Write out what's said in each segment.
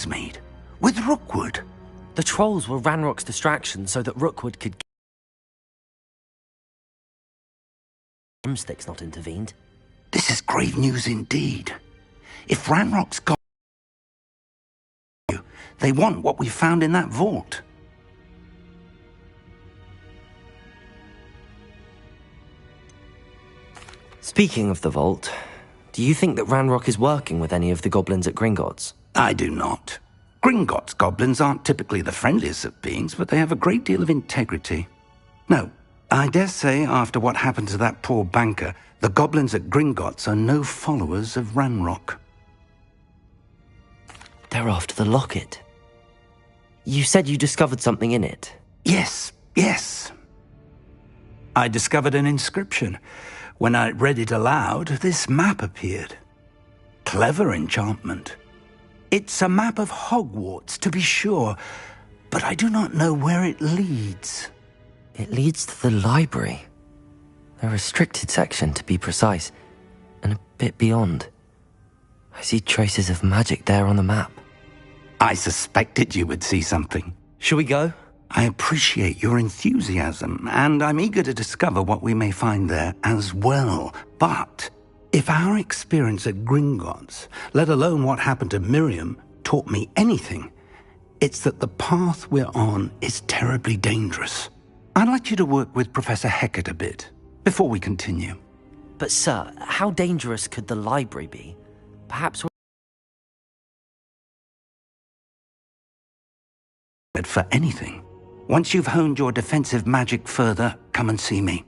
made with Rookwood. The trolls were Ranrock's distraction so that Rookwood could get broomsticks not intervened. This is grave news indeed. If Ranrock's got you, they want what we found in that vault. Speaking of the vault, do you think that Ranrock is working with any of the goblins at Gringotts? I do not. Gringotts goblins aren't typically the friendliest of beings, but they have a great deal of integrity. No, I dare say after what happened to that poor banker, the goblins at Gringotts are no followers of Ranrock. They're after the locket. You said you discovered something in it. Yes. I discovered an inscription. When I read it aloud, this map appeared. Clever enchantment. It's a map of Hogwarts, to be sure, but I do not know where it leads. It leads to the library. A restricted section, to be precise, and a bit beyond. I see traces of magic there on the map. I suspected you would see something. Shall we go? I appreciate your enthusiasm, and I'm eager to discover what we may find there as well. But if our experience at Gringotts, let alone what happened to Miriam, taught me anything, it's that the path we're on is terribly dangerous. I'd like you to work with Professor Hecat a bit before we continue. But sir, how dangerous could the library be? Perhaps we're for anything. Once you've honed your defensive magic further, come and see me.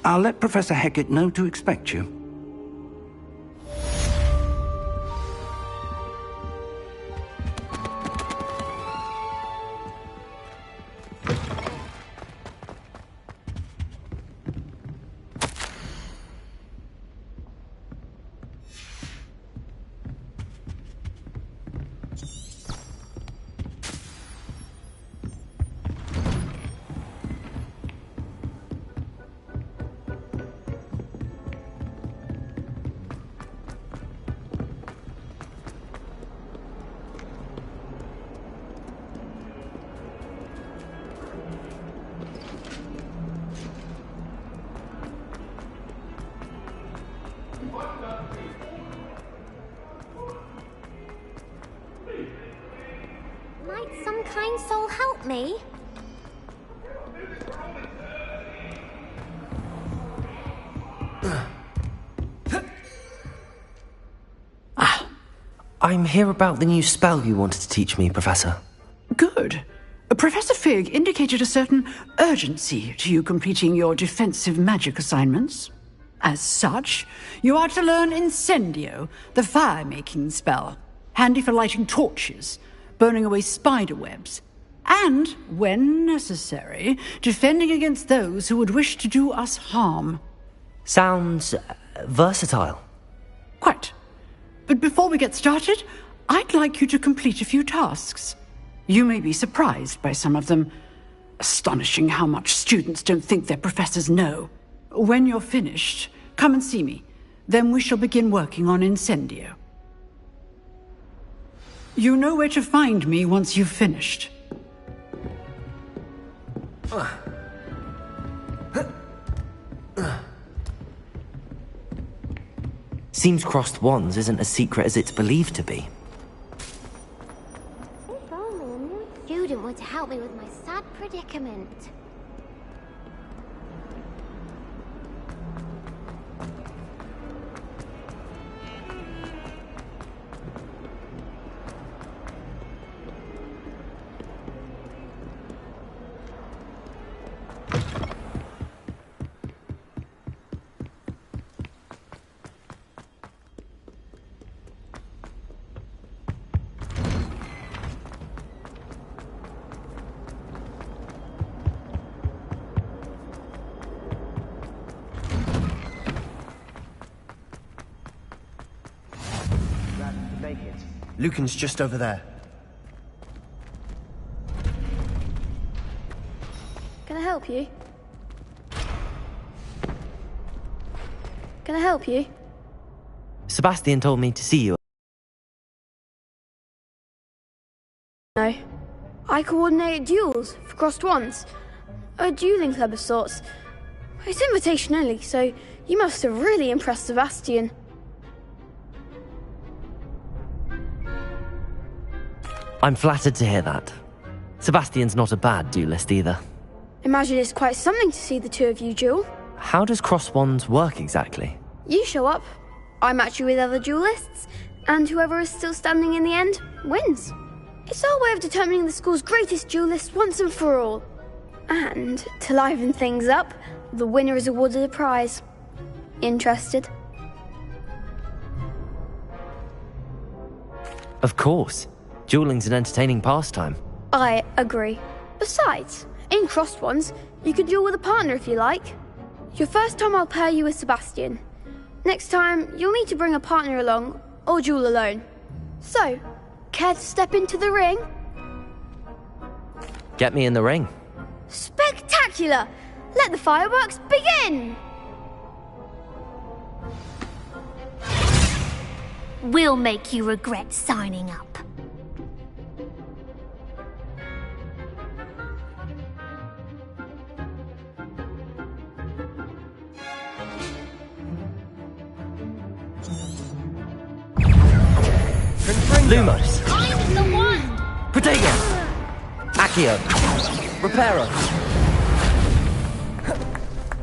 I'll let Professor Hecat know to expect you. Might some kind soul help me? I'm here about the new spell you wanted to teach me, Professor. Good. Professor Fig indicated a certain urgency to you completing your defensive magic assignments. As such, you are to learn Incendio, the fire-making spell, handy for lighting torches, burning away spider webs, and, when necessary, defending against those who would wish to do us harm. Sounds versatile. Quite. But before we get started, I'd like you to complete a few tasks. You may be surprised by some of them. Astonishing how much students don't think their professors know. When you're finished, come and see me. Then we shall begin working on Incendio. You know where to find me once you've finished. Seems crossed wands isn't as secret as it's believed to be. If only a new student were to help me with my sad predicament. Lucan's just over there. Can I help you? Can I help you? Sebastian told me to see you. No. I coordinate duels for crossed wands. A dueling club of sorts. It's invitation only, so you must have really impressed Sebastian. I'm flattered to hear that. Sebastian's not a bad duelist either. Imagine it's quite something to see the two of you duel. How does cross wands work exactly? You show up, I match you with other duelists, and whoever is still standing in the end wins. It's our way of determining the school's greatest duelist once and for all. And to liven things up, the winner is awarded a prize. Interested? Of course. Dueling's an entertaining pastime. I agree. Besides, in crossed ones, you can duel with a partner if you like. Your first time I'll pair you with Sebastian. Next time, you'll need to bring a partner along, or duel alone. So, care to step into the ring? Get me in the ring. Spectacular! Let the fireworks begin! We'll make you regret signing up. Lumos. I'm the one! Protego. Accio. Reparo.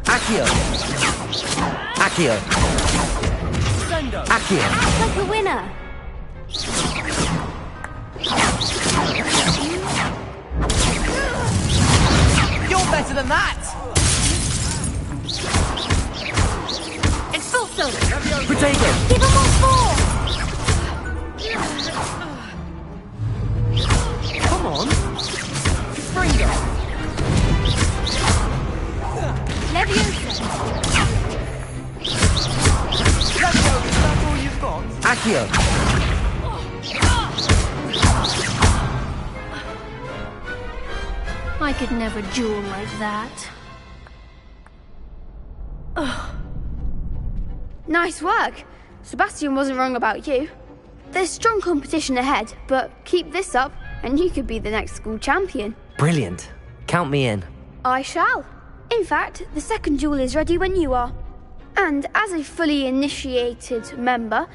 Accio. Accio. Accio. Act like a winner! You're better than that! Expulso! Protego. Give them all four! Come on! Springo! Leviosa! Let's go, is that all you've got? Accio. I could never duel like that. Nice work. Sebastian wasn't wrong about you. There's strong competition ahead, but keep this up and you could be the next school champion. Brilliant. Count me in. I shall. In fact, the second duel is ready when you are. And as a fully initiated member,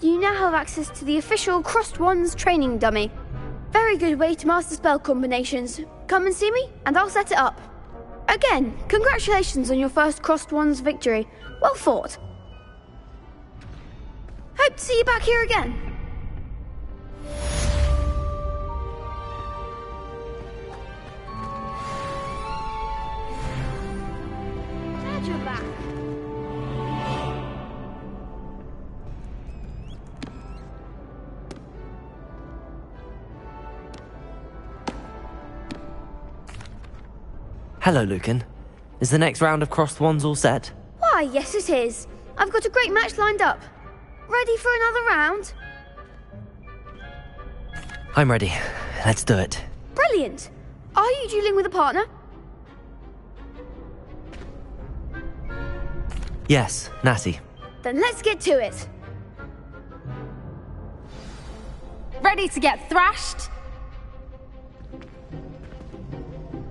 you now have access to the official Crossed Wands training dummy. Very good way to master spell combinations. Come and see me, and I'll set it up. Again, congratulations on your first Crossed Wands victory. Well fought. Hope to see you back here again. Glad you're back. Hello, Lucan. Is the next round of crossed wands all set? Why, yes it is. I've got a great match lined up. Ready for another round? I'm ready. Let's do it. Brilliant. Are you dueling with a partner? Yes, Natty. Then let's get to it. Ready to get thrashed?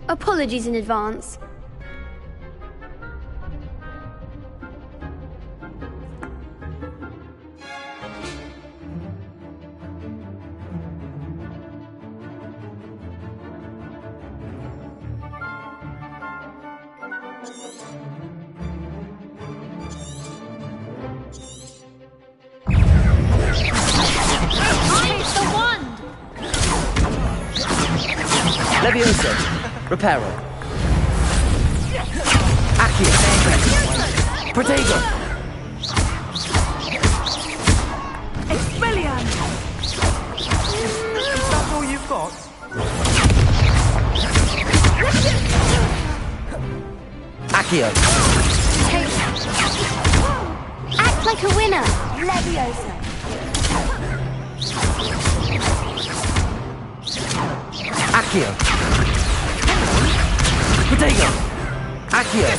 Apologies in advance. Leviosa. Reparo. Accio. Protego. Expelliarmus! Is that all you've got? Accio. Act like a winner! Leviosa. Accio. Protego. Accio.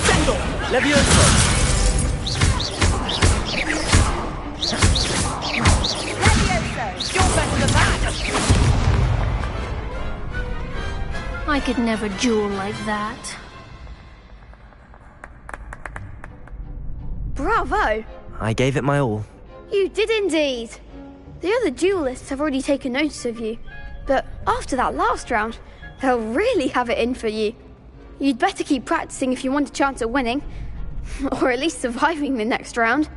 Leviosa. You're better than that! I could never duel like that. Bravo! I gave it my all. You did indeed. The other duelists have already taken notice of you, but after that last round, they'll really have it in for you. You'd better keep practicing if you want a chance at winning, or at least surviving the next round.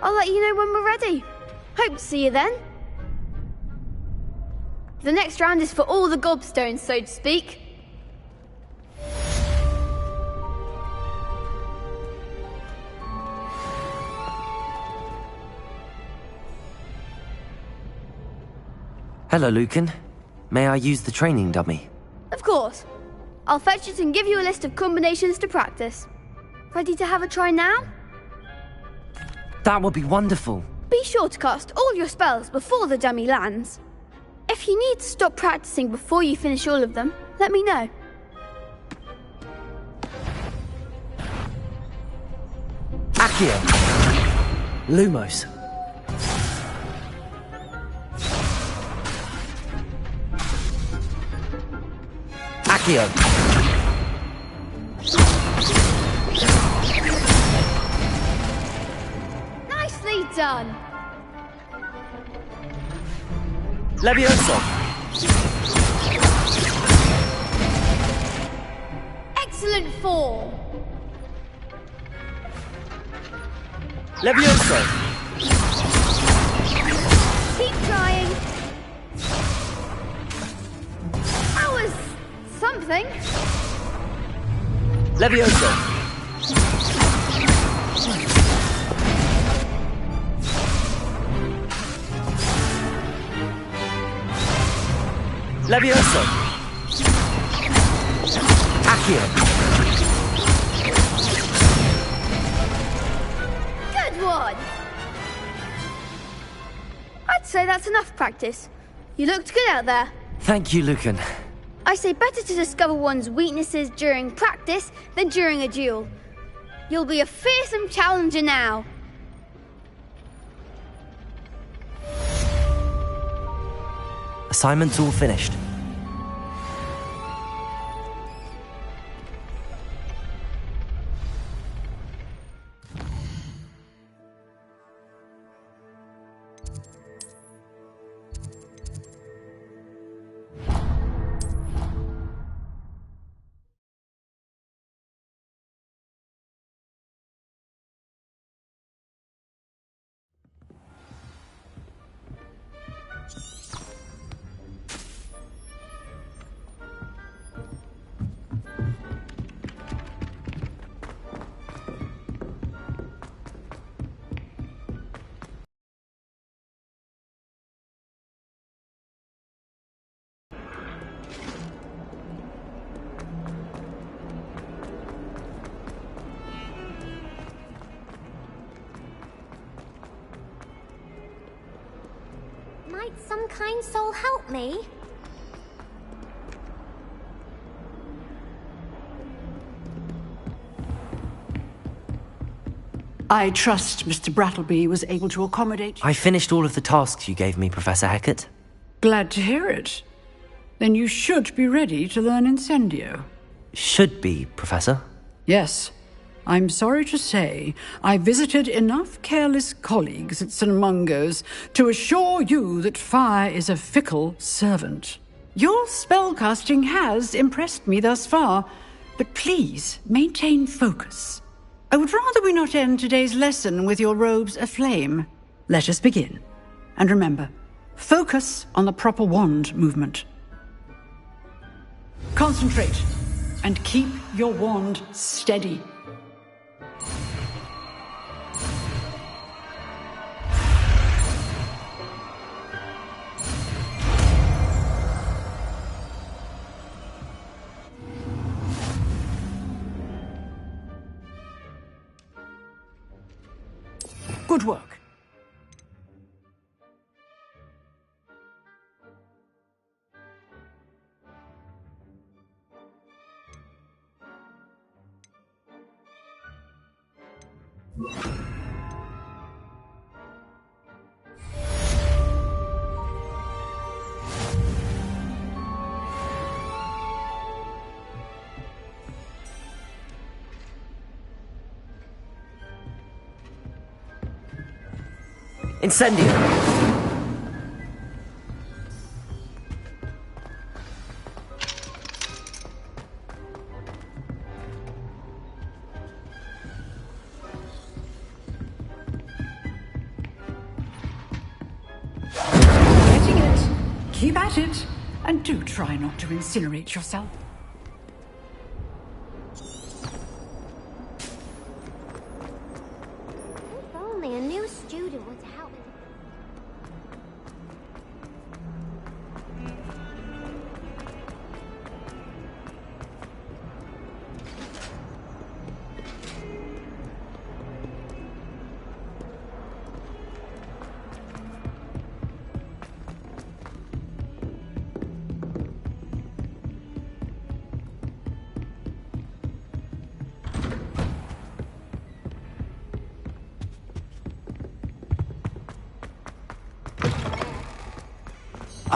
I'll let you know when we're ready. Hope to see you then. The next round is for all the gobstones, so to speak. Hello, Lucan. May I use the training dummy? Of course. I'll fetch it and give you a list of combinations to practice. Ready to have a try now? That would be wonderful. Be sure to cast all your spells before the dummy lands. If you need to stop practicing before you finish all of them, let me know. Accio. Lumos. Accio. Nicely done. Levioso. Excellent form. Levioso. Keep trying. That was something. Levioso. Levioso. Accio. Good one. I'd say that's enough practice. You looked good out there. Thank you, Lucan. I say better to discover one's weaknesses during practice than during a duel. You'll be a fearsome challenger now. Assignment's all finished. Might some kind soul help me? I trust Mr. Brattleby was able to accommodate you. I finished all of the tasks you gave me, Professor Hecat. Glad to hear it. Then you should be ready to learn Incendio. Should be, Professor. Yes. I'm sorry to say, I visited enough careless colleagues at St. Mungo's to assure you that fire is a fickle servant. Your spellcasting has impressed me thus far, but please maintain focus. I would rather we not end today's lesson with your robes aflame. Let us begin. And remember, focus on the proper wand movement. Concentrate, and keep your wand steady. Good work. Incendio! Getting it. Keep at it. And do try not to incinerate yourself. If only a new student were to help me.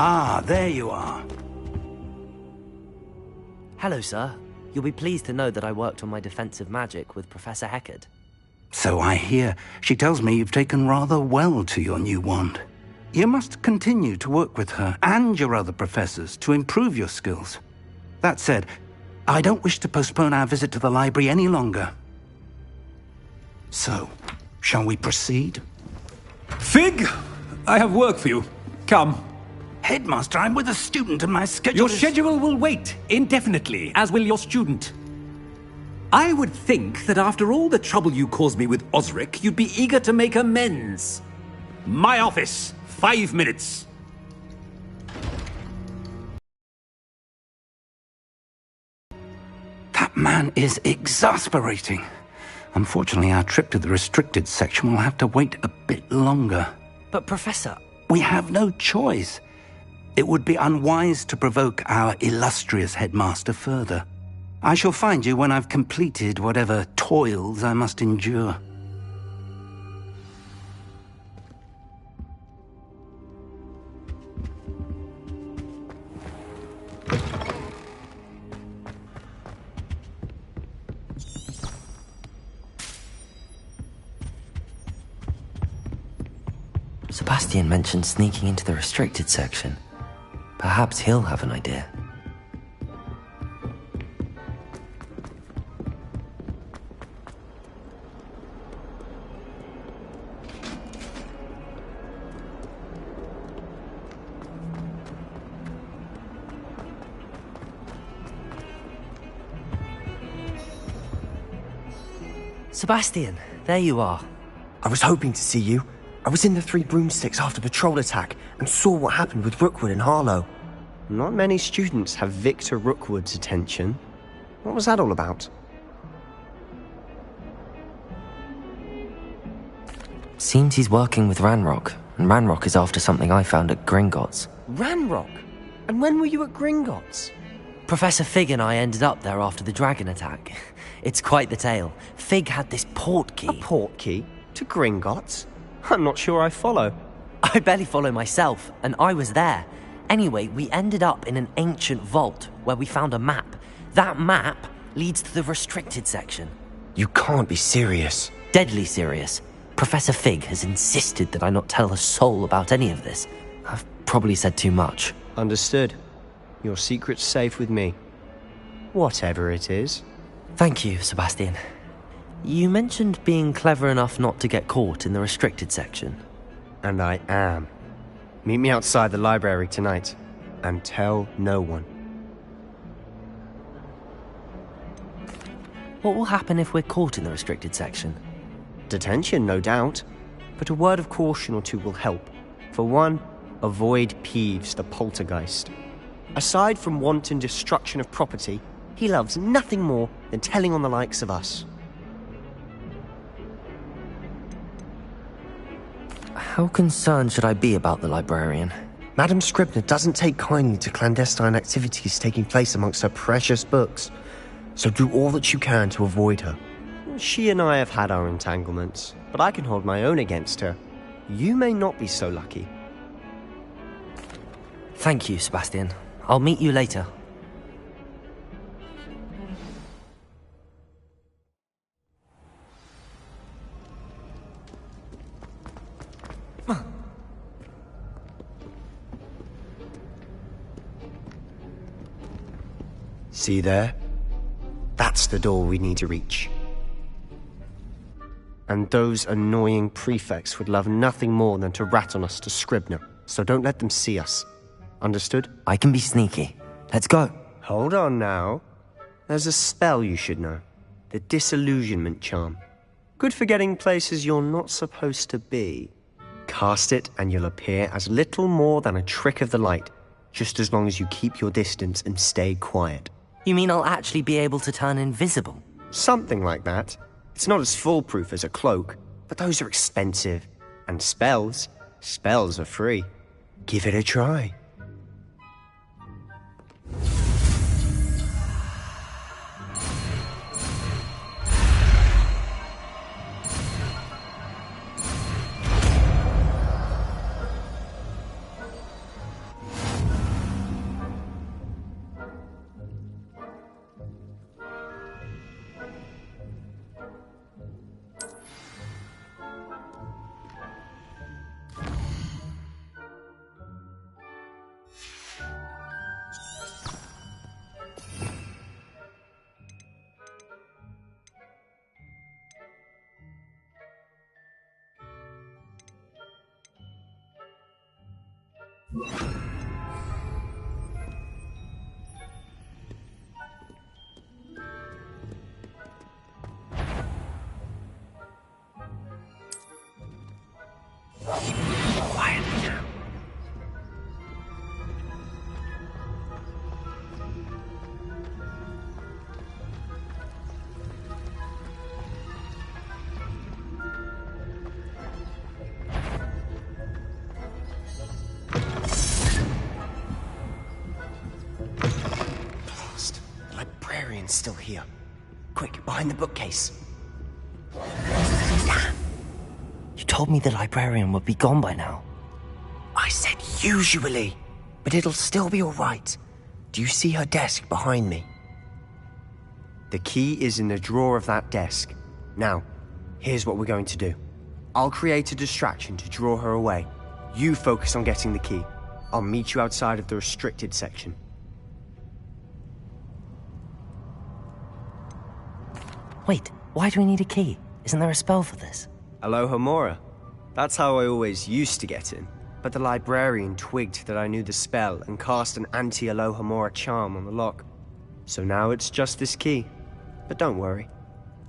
Ah, there you are. Hello, sir. You'll be pleased to know that I worked on my defensive magic with Professor Heckard. So I hear. She tells me you've taken rather well to your new wand. You must continue to work with her and your other professors to improve your skills. That said, I don't wish to postpone our visit to the library any longer. So, shall we proceed? Fig! I have work for you. Come. Headmaster, I'm with a student and my schedule Your schedule will wait indefinitely, as will your student. I would think that after all the trouble you caused me with Osric, you'd be eager to make amends. My office, 5 minutes. That man is exasperating. Unfortunately, our trip to the restricted section will have to wait a bit longer. But, Professor... We have no choice. It would be unwise to provoke our illustrious headmaster further. I shall find you when I've completed whatever toils I must endure. Sebastian mentioned sneaking into the restricted section. Perhaps he'll have an idea. Sebastian, there you are. I was hoping to see you. I was in the Three Broomsticks after patrol attack and saw what happened with Rookwood and Harlow. Not many students have Victor Rookwood's attention. What was that all about? Seems he's working with Ranrock, and Ranrock is after something I found at Gringotts. Ranrock? And when were you at Gringotts? Professor Fig and I ended up there after the dragon attack. It's quite the tale. Fig had this port key. A port key? To Gringotts? I'm not sure I follow. I barely follow myself, and I was there. Anyway, we ended up in an ancient vault where we found a map. That map leads to the restricted section. You can't be serious. Deadly serious. Professor Fig has insisted that I not tell a soul about any of this. I've probably said too much. Understood. Your secret's safe with me. Whatever it is. Thank you, Sebastian. You mentioned being clever enough not to get caught in the restricted section. And I am. Meet me outside the library tonight, and tell no one. What will happen if we're caught in the restricted section? Detention, no doubt. But a word of caution or two will help. For one, avoid Peeves, the poltergeist. Aside from wanton destruction of property, he loves nothing more than telling on the likes of us. How concerned should I be about the librarian? Madam Scribner doesn't take kindly to clandestine activities taking place amongst her precious books, so do all that you can to avoid her. She and I have had our entanglements, but I can hold my own against her. You may not be so lucky. Thank you, Sebastian. I'll meet you later. See there? That's the door we need to reach. And those annoying prefects would love nothing more than to rat on us to Scribner, so don't let them see us. Understood? I can be sneaky. Let's go. Hold on now. There's a spell you should know. The Disillusionment Charm. Good for getting places you're not supposed to be. Cast it and you'll appear as little more than a trick of the light, just as long as you keep your distance and stay quiet. You mean I'll actually be able to turn invisible? Something like that. It's not as foolproof as a cloak, but those are expensive. And spells are free. Give it a try. Quietly now. Blast. The librarian's still here. Quick, behind the bookcase. Damn. You told me the librarian would be gone by now. I said usually, but it'll still be all right. Do you see her desk behind me? The key is in the drawer of that desk. Now, here's what we're going to do. I'll create a distraction to draw her away. You focus on getting the key. I'll meet you outside of the restricted section. Wait, why do we need a key? Isn't there a spell for this? Alohomora. That's how I always used to get in. But the librarian twigged that I knew the spell and cast an anti-Alohomora charm on the lock. So now it's just this key. But don't worry.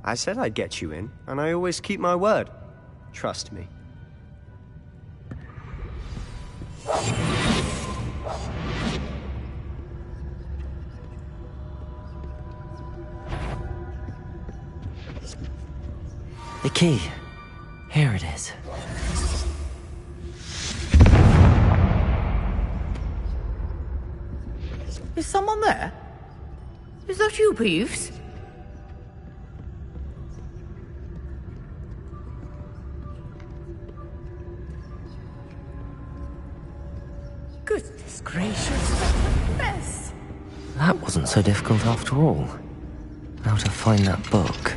I said I'd get you in, and I always keep my word. Trust me. The key. Here it is. Is someone there? Is that you, Peeves? Goodness gracious, what a mess! That wasn't so difficult after all. How to find that book.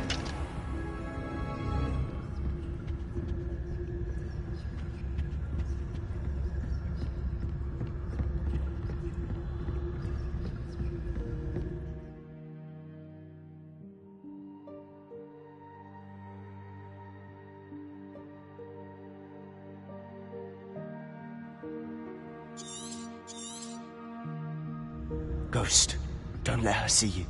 Ghost, don't let her see you.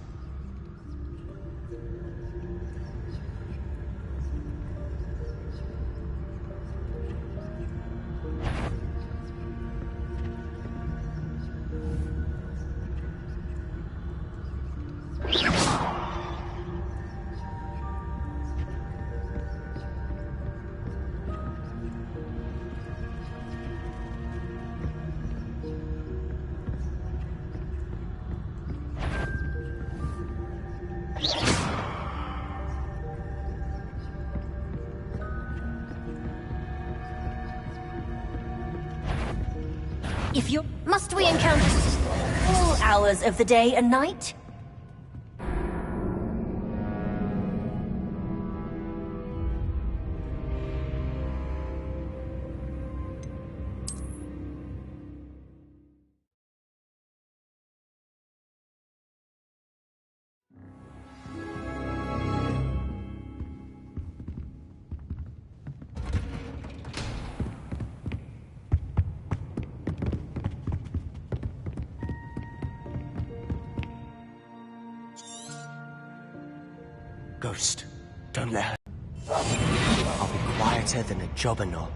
If you must we encounter all hours of the day and night? Ghost, don't let her. I'll be quieter than a jobberknoll.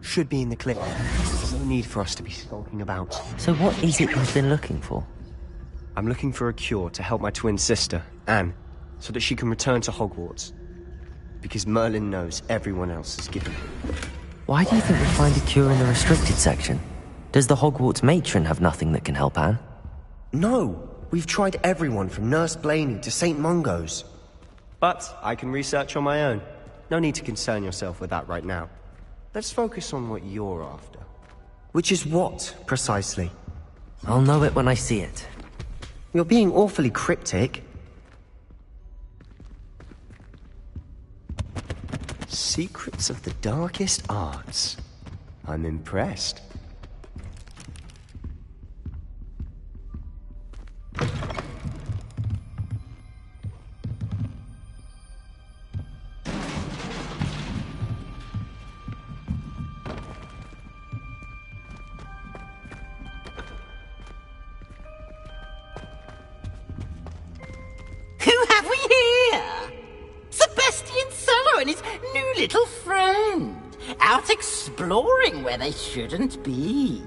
Should be in the clip. No need for us to be skulking about. So what is it you've been looking for? I'm looking for a cure to help my twin sister, Anne, so that she can return to Hogwarts. Because Merlin knows everyone else is given. Why do you think we'll find a cure in the restricted section? Does the Hogwarts matron have nothing that can help Anne? No! We've tried everyone from Nurse Blaney to St. Mungo's. But I can research on my own. No need to concern yourself with that right now. Let's focus on what you're after. Which is what, precisely? I'll know it when I see it. You're being awfully cryptic. Secrets of the darkest arts. I'm impressed. Little friend, out exploring where they shouldn't be.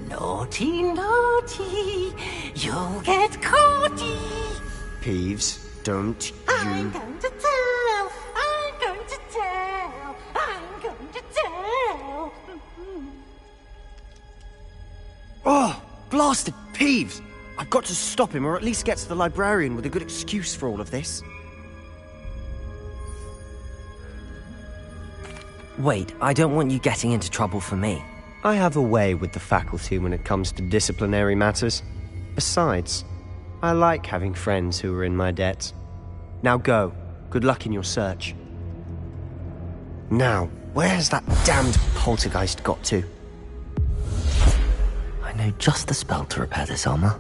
Naughty, naughty, you'll get caughty. Peeves, don't you... I'm going to tell, I'm going to tell, I'm going to tell. Oh, blasted Peeves! I've got to stop him, or at least get to the librarian with a good excuse for all of this. Wait, I don't want you getting into trouble for me. I have a way with the faculty when it comes to disciplinary matters. Besides, I like having friends who are in my debt. Now go. Good luck in your search. Now, where has that damned poltergeist got to? I know just the spell to repair this armor.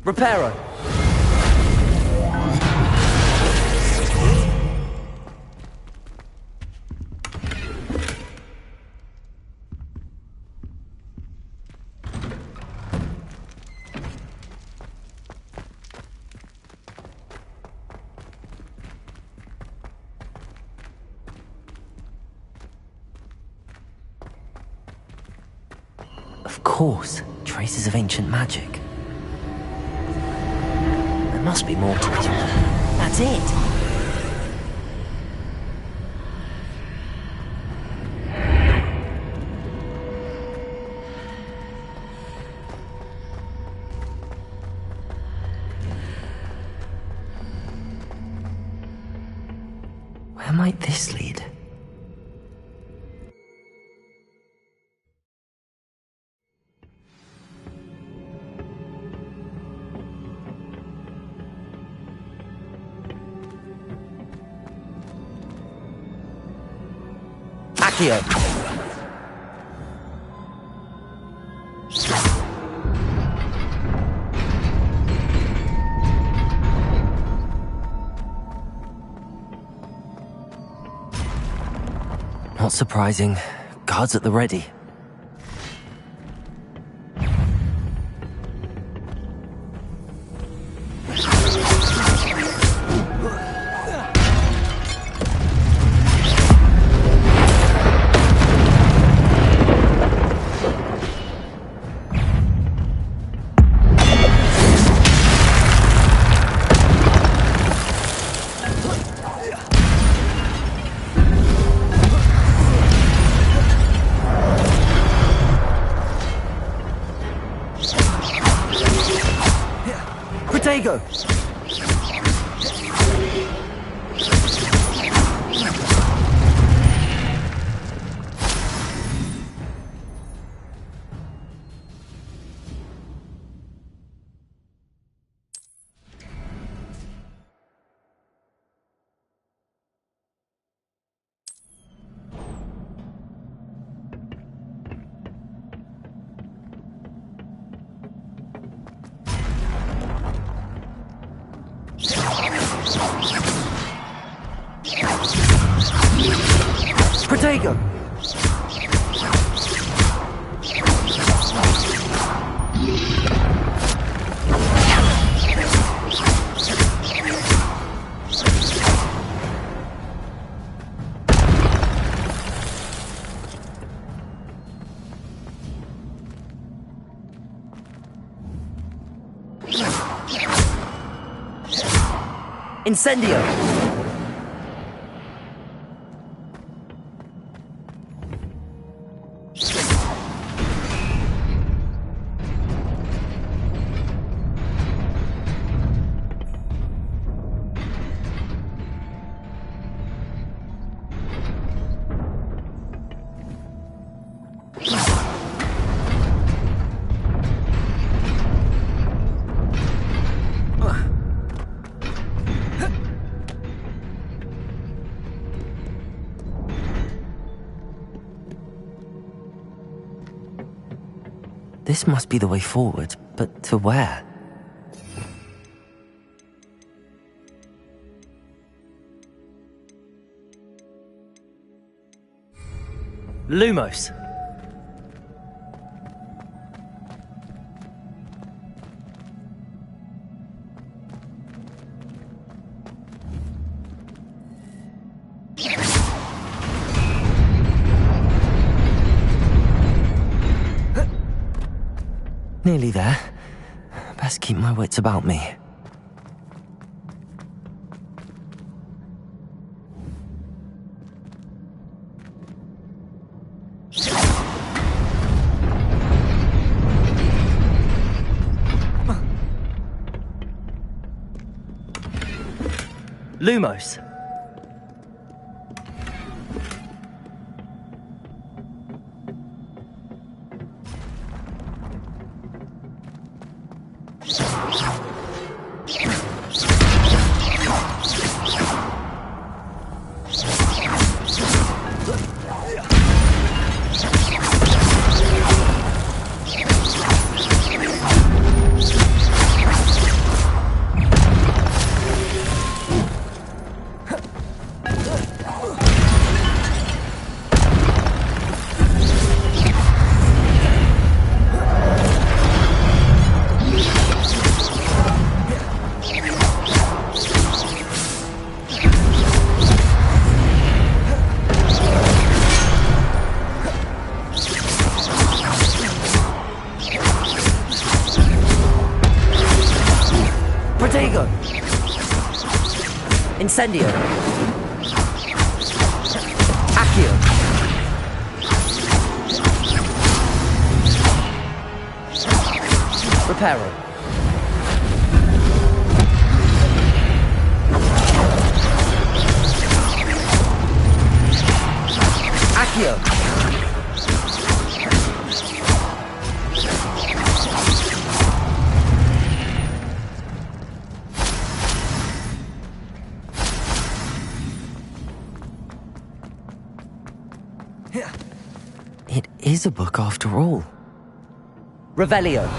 Reparo! Of course, traces of ancient magic. There must be more to it. That's it! Where might this lead? Accio! Not surprising. Guards at the ready. Protego! Protego! Incendio! This must be the way forward, but to where? Lumos. Nearly there. Best keep my wits about me. Lumos. Protego! Incendio! Accio! Reparo! Accio! It is a book after all. Revelio.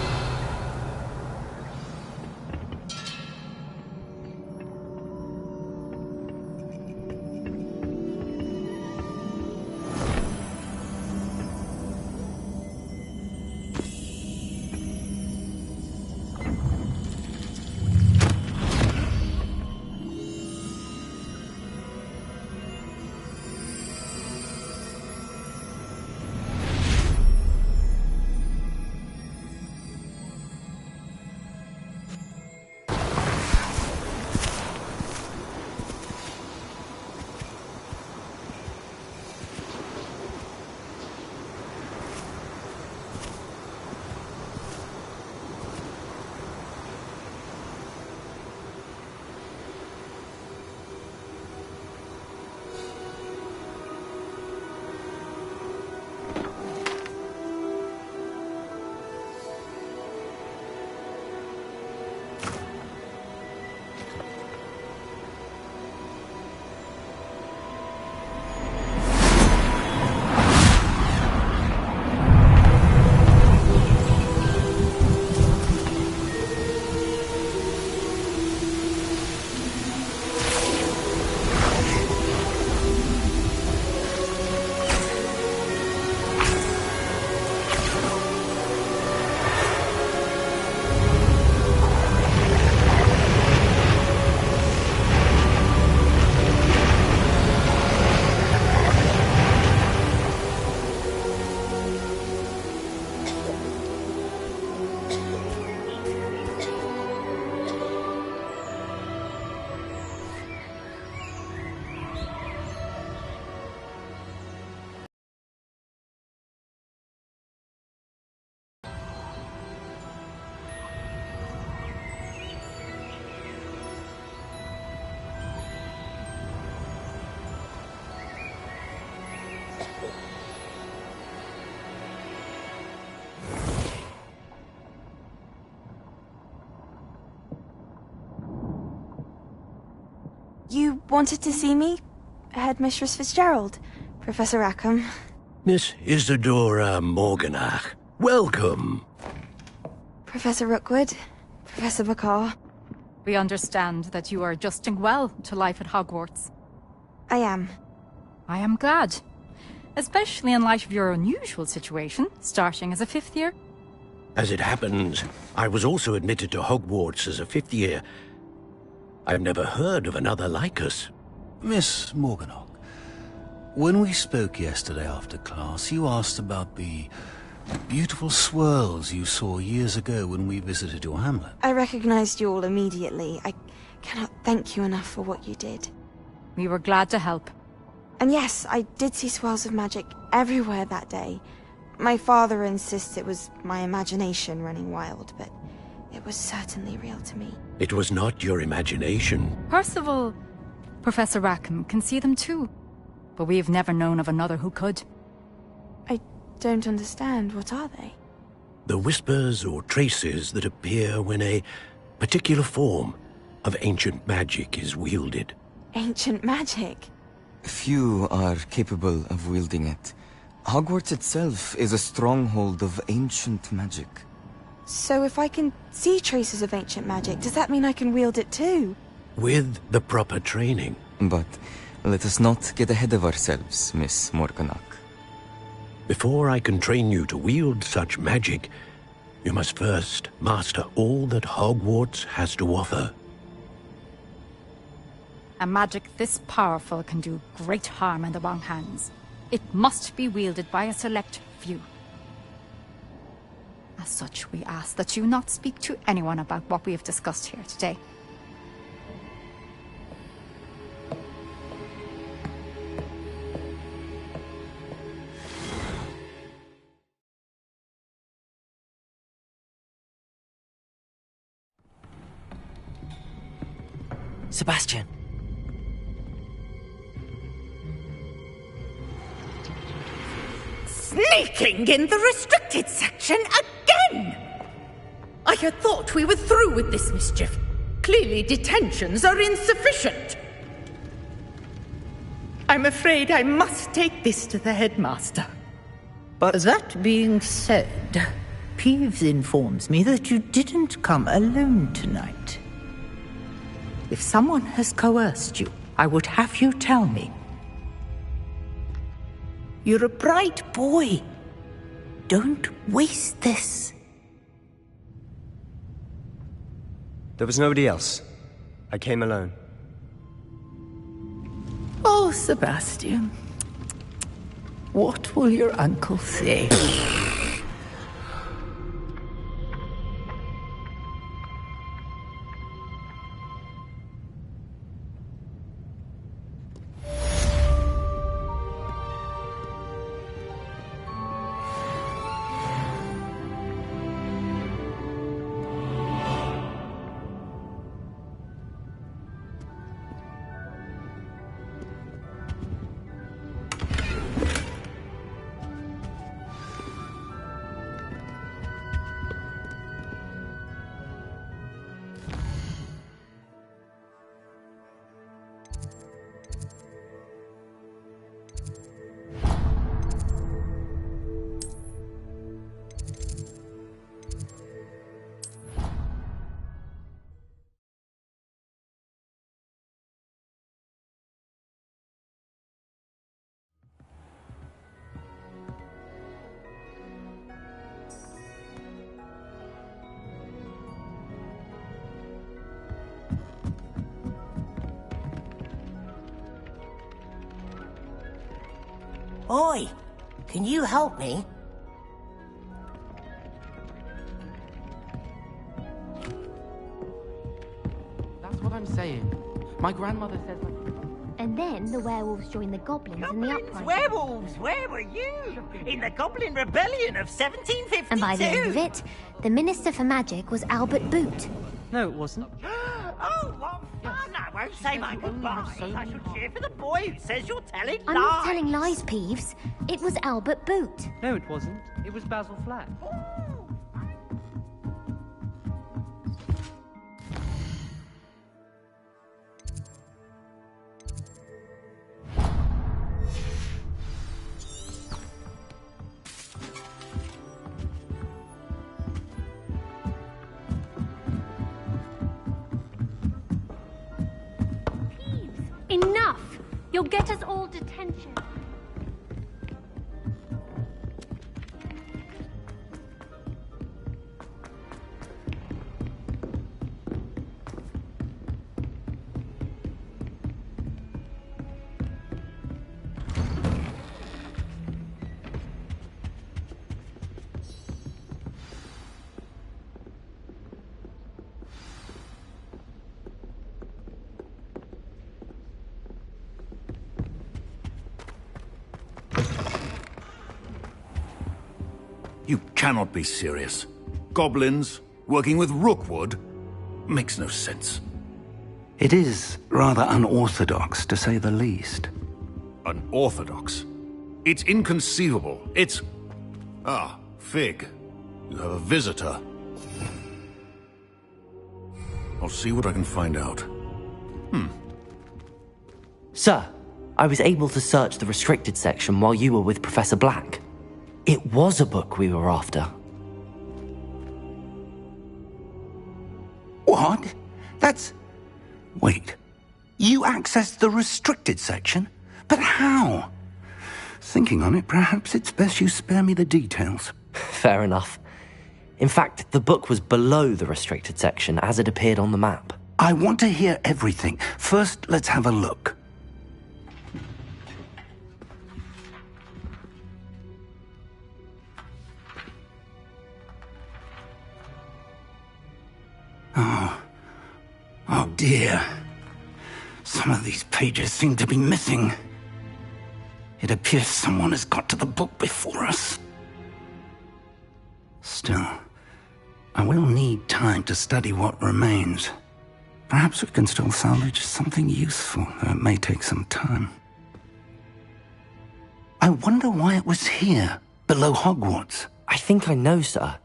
You wanted to see me? Headmistress Fitzgerald, Professor Rackham. Miss Isadora Morganach, welcome. Professor Rookwood, Professor Bakar. We understand that you are adjusting well to life at Hogwarts. I am. I am glad. Especially in light of your unusual situation, starting as a 5th year. As it happens, I was also admitted to Hogwarts as a 5th year. I've never heard of another like us. Miss Morganach, when we spoke yesterday after class, you asked about the beautiful swirls you saw years ago when we visited your hamlet. I recognized you all immediately. I cannot thank you enough for what you did. We were glad to help. And yes, I did see swirls of magic everywhere that day. My father insists it was my imagination running wild, but it was certainly real to me. It was not your imagination. Percival, Professor Rackham can see them too. But we have never known of another who could. I don't understand. What are they? The whispers or traces that appear when a particular form of ancient magic is wielded. Ancient magic? Few are capable of wielding it. Hogwarts itself is a stronghold of ancient magic. So if I can see traces of ancient magic, does that mean I can wield it too? With the proper training. But let us not get ahead of ourselves, Miss Morganach. Before I can train you to wield such magic, you must first master all that Hogwarts has to offer. A magic this powerful can do great harm in the wrong hands. It must be wielded by a select few. As such, we ask that you not speak to anyone about what we have discussed here today. Sebastian. Sneaking in the restricted section again! I had thought we were through with this mischief. Clearly detentions are insufficient. I'm afraid I must take this to the headmaster. But that being said, Peeves informs me that you didn't come alone tonight. If someone has coerced you, I would have you tell me. You're a bright boy. Don't waste this. There was nobody else. I came alone. Oh, Sebastian. What will your uncle say? Oi! Can you help me? That's what I'm saying. My grandmother says like... And then the werewolves joined the goblins in the uprising. Werewolves, where were you? In the Goblin Rebellion of 1752? And by the end of it, the Minister for Magic was Albert Boot. No, it wasn't. Oh, what fun! I won't say my goodbyes. I shall cheer for the boy who says you're telling lies. I'm not telling lies, Peeves. It was Albert Boot. No, it wasn't. It was Basil Flack. You'll get us all detention. You cannot be serious. Goblins working with Rookwood? Makes no sense. It is rather unorthodox, to say the least. Unorthodox? It's inconceivable. It's... Ah, Fig. You have a visitor. I'll see what I can find out. Sir, I was able to search the restricted section while you were with Professor Black. It was a book we were after. What? That's... Wait. You accessed the restricted section? But how? Thinking on it, perhaps it's best you spare me the details. Fair enough. In fact, the book was below the restricted section as it appeared on the map. I want to hear everything. First, let's have a look. Oh dear. Some of these pages seem to be missing. It appears someone has got to the book before us. Still, I will need time to study what remains. Perhaps we can still salvage something useful, though it may take some time. I wonder why it was here, below Hogwarts. I think I know, sir.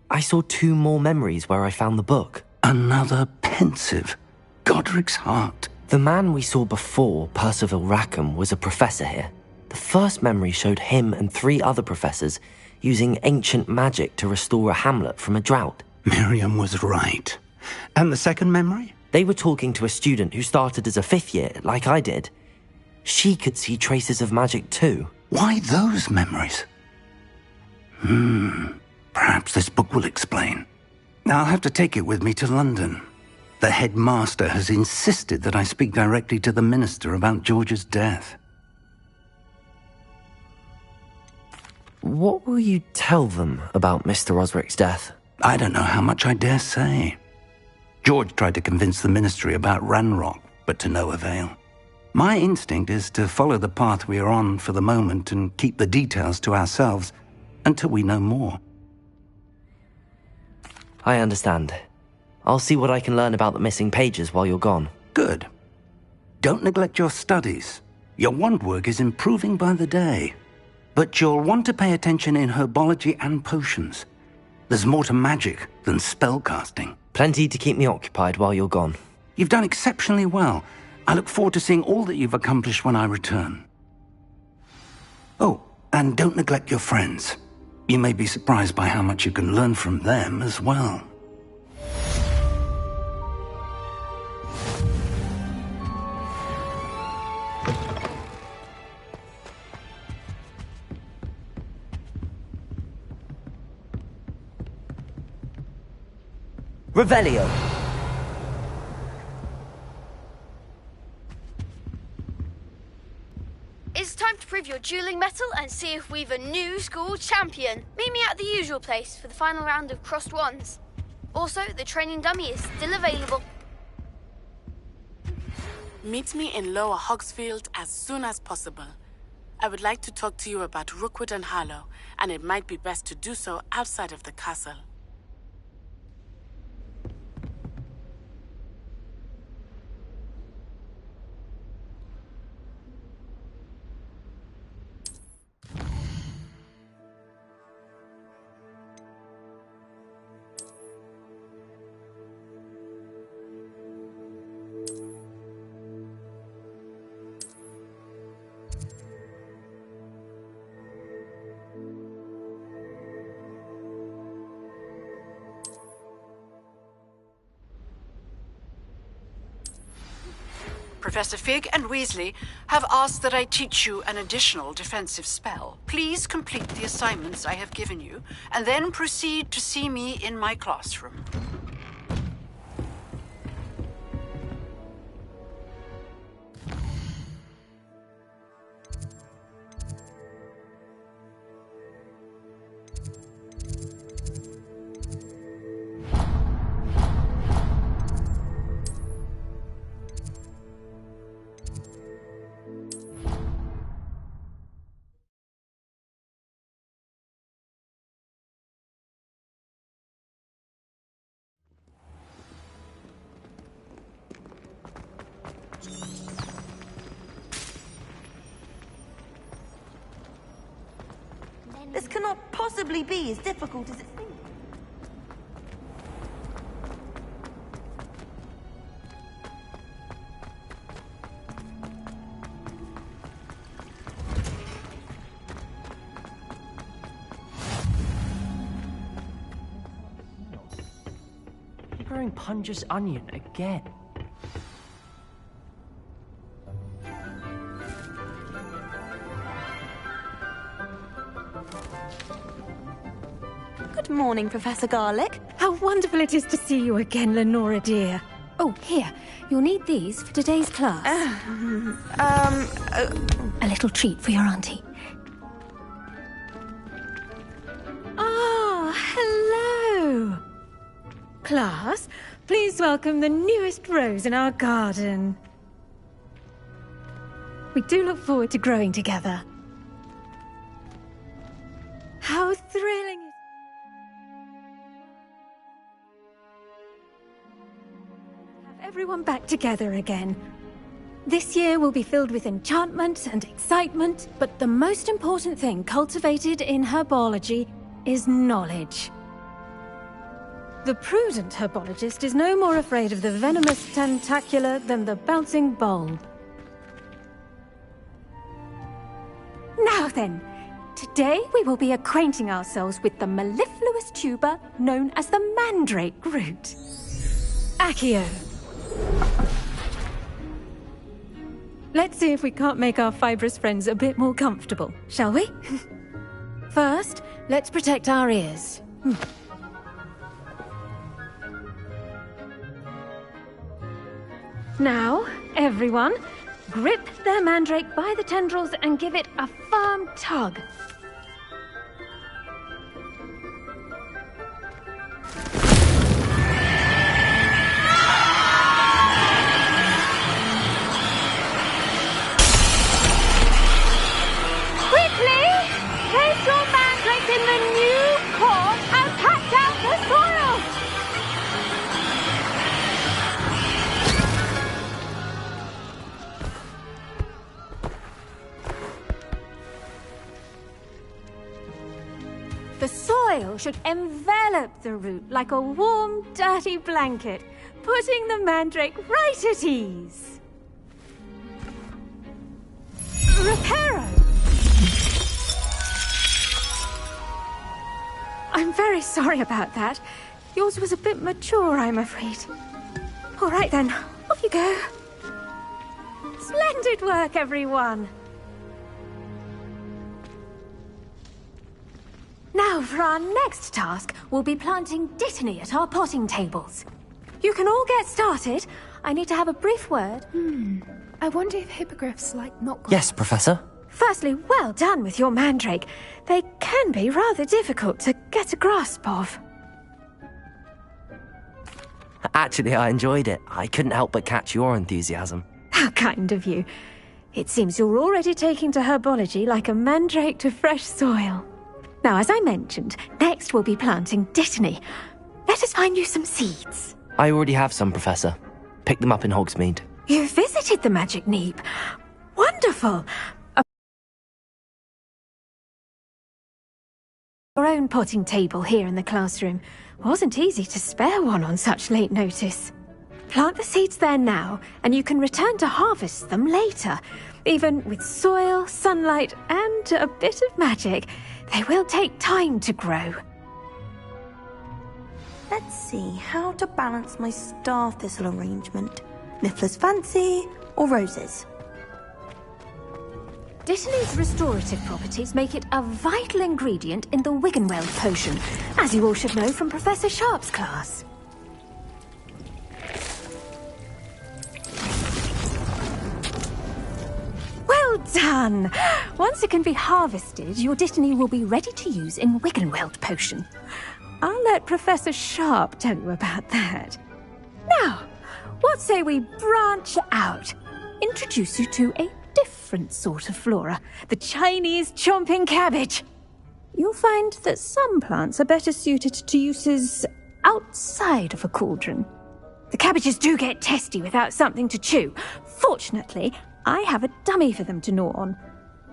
I saw 2 more memories where I found the book. Another pensive. Godric's heart. The man we saw before, Percival Rackham, was a professor here. The first memory showed him and 3 other professors using ancient magic to restore a hamlet from a drought. Miriam was right. And the second memory? They were talking to a student who started as a 5th year, like I did. She could see traces of magic too. Why those memories? Perhaps this book will explain. I'll have to take it with me to London. The headmaster has insisted that I speak directly to the minister about George's death. What will you tell them about Mr. Osric's death? I don't know how much I dare say. George tried to convince the ministry about Ranrock, but to no avail. My instinct is to follow the path we are on for the moment and keep the details to ourselves until we know more. I understand. I'll see what I can learn about the missing pages while you're gone. Good. Don't neglect your studies. Your wand work is improving by the day. But you'll want to pay attention in herbology and potions. There's more to magic than spellcasting. Plenty to keep me occupied while you're gone. You've done exceptionally well. I look forward to seeing all that you've accomplished when I return. Oh, and don't neglect your friends. You may be surprised by how much you can learn from them as well. Revelio. It's time to prove your dueling mettle and see if we've a new school champion. Meet me at the usual place for the final round of crossed wands. Also, the training dummy is still available. Meet me in Lower Hogsfield as soon as possible. I would like to talk to you about Rookwood and Harlow, and it might be best to do so outside of the castle. Professor Fig and Weasley have asked that I teach you an additional defensive spell. Please complete the assignments I have given you, and then proceed to see me in my classroom. This cannot possibly be as difficult as it seems. You're growing Punja's onion again. Good morning, Professor Garlick. How wonderful it is to see you again, Lenora dear. Oh, here. You'll need these for today's class. A little treat for your auntie. Ah, hello. Class, please welcome the newest rose in our garden. We do look forward to growing together. How thrilling is everyone back together again. This year will be filled with enchantment and excitement, but the most important thing cultivated in herbology is knowledge. The prudent herbologist is no more afraid of the venomous tentacula than the bouncing bulb. Now then, today we will be acquainting ourselves with the mellifluous tuber known as the mandrake root. Accio. Let's see if we can't make our fibrous friends a bit more comfortable, shall we? First, let's protect our ears. Now, everyone, grip their mandrake by the tendrils and give it a firm tug. The soil should envelop the root like a warm, dirty blanket, putting the mandrake right at ease. Reparo! I'm very sorry about that. Yours was a bit mature, I'm afraid. All right then, off you go. Splendid work, everyone. Now, for our next task, we'll be planting Dittany at our potting tables. You can all get started. I need to have a brief word. I wonder if hippogriffs like not... Yes, Professor. Firstly, well done with your mandrake. They can be rather difficult to get a grasp of. Actually, I enjoyed it. I couldn't help but catch your enthusiasm. How kind of you. It seems you're already taking to herbology like a mandrake to fresh soil. Now, as I mentioned, next we'll be planting Dittany. Let us find you some seeds. I already have some, Professor. Pick them up in Hogsmeade. You visited the Magic Neep. Wonderful. Your own potting table here in the classroom. Wasn't easy to spare one on such late notice. Plant the seeds there now, and you can return to harvest them later. Even with soil, sunlight, and a bit of magic, they will take time to grow. Let's see how to balance my star thistle arrangement. Mifflin's Fancy, or Roses? Dittany's restorative properties make it a vital ingredient in the Wiggenweld potion, as you all should know from Professor Sharp's class. Well done! Once it can be harvested, your Dittany will be ready to use in Wiggenweld potion. I'll let Professor Sharp tell you about that. Now, what say we branch out? Introduce you to a different sort of flora, the Chinese chomping cabbage. You'll find that some plants are better suited to uses outside of a cauldron. The cabbages do get testy without something to chew. Fortunately, I have a dummy for them to gnaw on.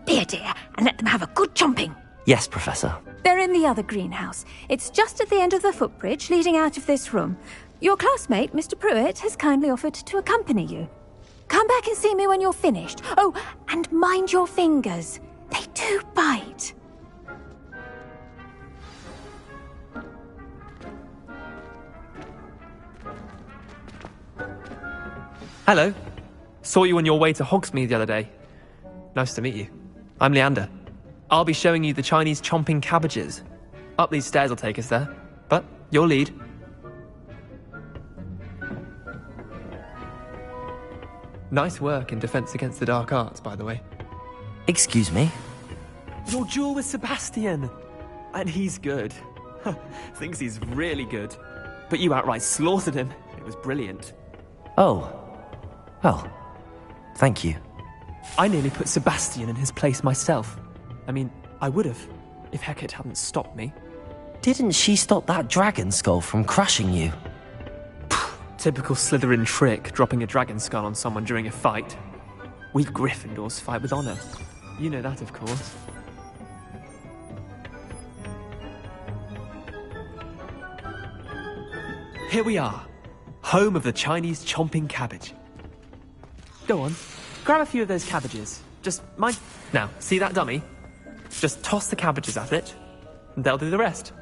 Be a dear and let them have a good chomping. Yes, Professor. They're in the other greenhouse. It's just at the end of the footbridge leading out of this room. Your classmate, Mr. Pruitt, has kindly offered to accompany you. Come back and see me when you're finished. Oh, and mind your fingers. They do bite. Hello. Saw you on your way to Hogsmeade the other day. Nice to meet you. I'm Leander. I'll be showing you the Chinese chomping cabbages. Up these stairs will take us there. But your lead. Nice work in Defense Against the Dark Arts, by the way. Excuse me? Your duel with Sebastian! And he's good. Thinks he's really good. But you outright slaughtered him. It was brilliant. Oh. Well, thank you. I nearly put Sebastian in his place myself. I mean, I would have, if Hecate hadn't stopped me. Didn't she stop that dragon skull from crushing you? Typical Slytherin trick, dropping a dragon skull on someone during a fight. We Gryffindors fight with honor. You know that, of course. Here we are, home of the Chinese chomping cabbage. Go on, grab a few of those cabbages. Just mind... Now, see that dummy? Just toss the cabbages at it, and they'll do the rest.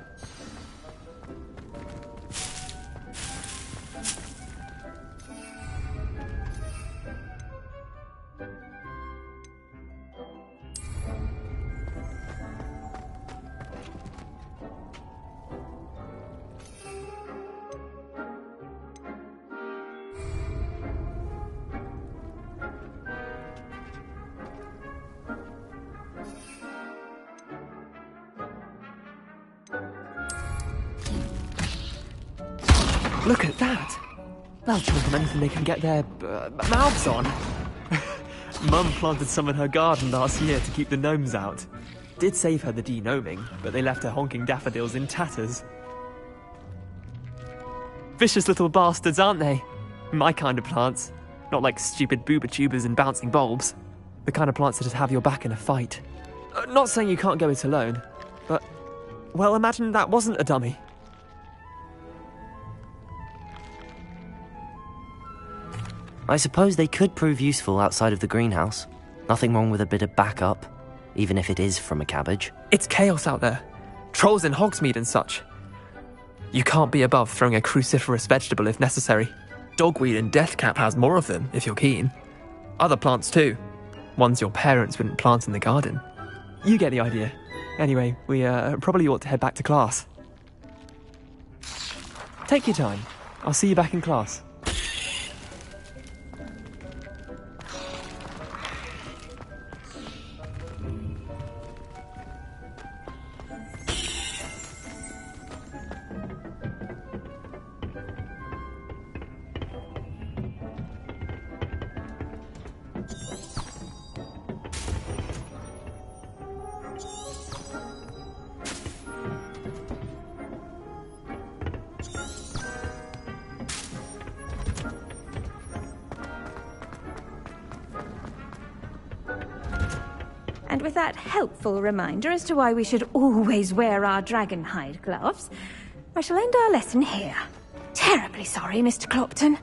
Look at that! They'll chomp on anything they can get their mouths on. Mum planted some in her garden last year to keep the gnomes out. Did save her the de-gnoming, but they left her honking daffodils in tatters. Vicious little bastards, aren't they? My kind of plants. Not like stupid booba tubers and bouncing bulbs. The kind of plants that'd have your back in a fight. Not saying you can't go it alone, but... Well, imagine that wasn't a dummy. I suppose they could prove useful outside of the greenhouse. Nothing wrong with a bit of backup, even if it is from a cabbage. It's chaos out there. Trolls in Hogsmeade and such. You can't be above throwing a cruciferous vegetable if necessary. Dogweed and deathcap has more of them, if you're keen. Other plants too. Ones your parents wouldn't plant in the garden. You get the idea. Anyway, we probably ought to head back to class. Take your time. I'll see you back in class. And with that helpful reminder as to why we should always wear our dragon hide gloves, I shall end our lesson here. Terribly sorry, Mr. Clopton.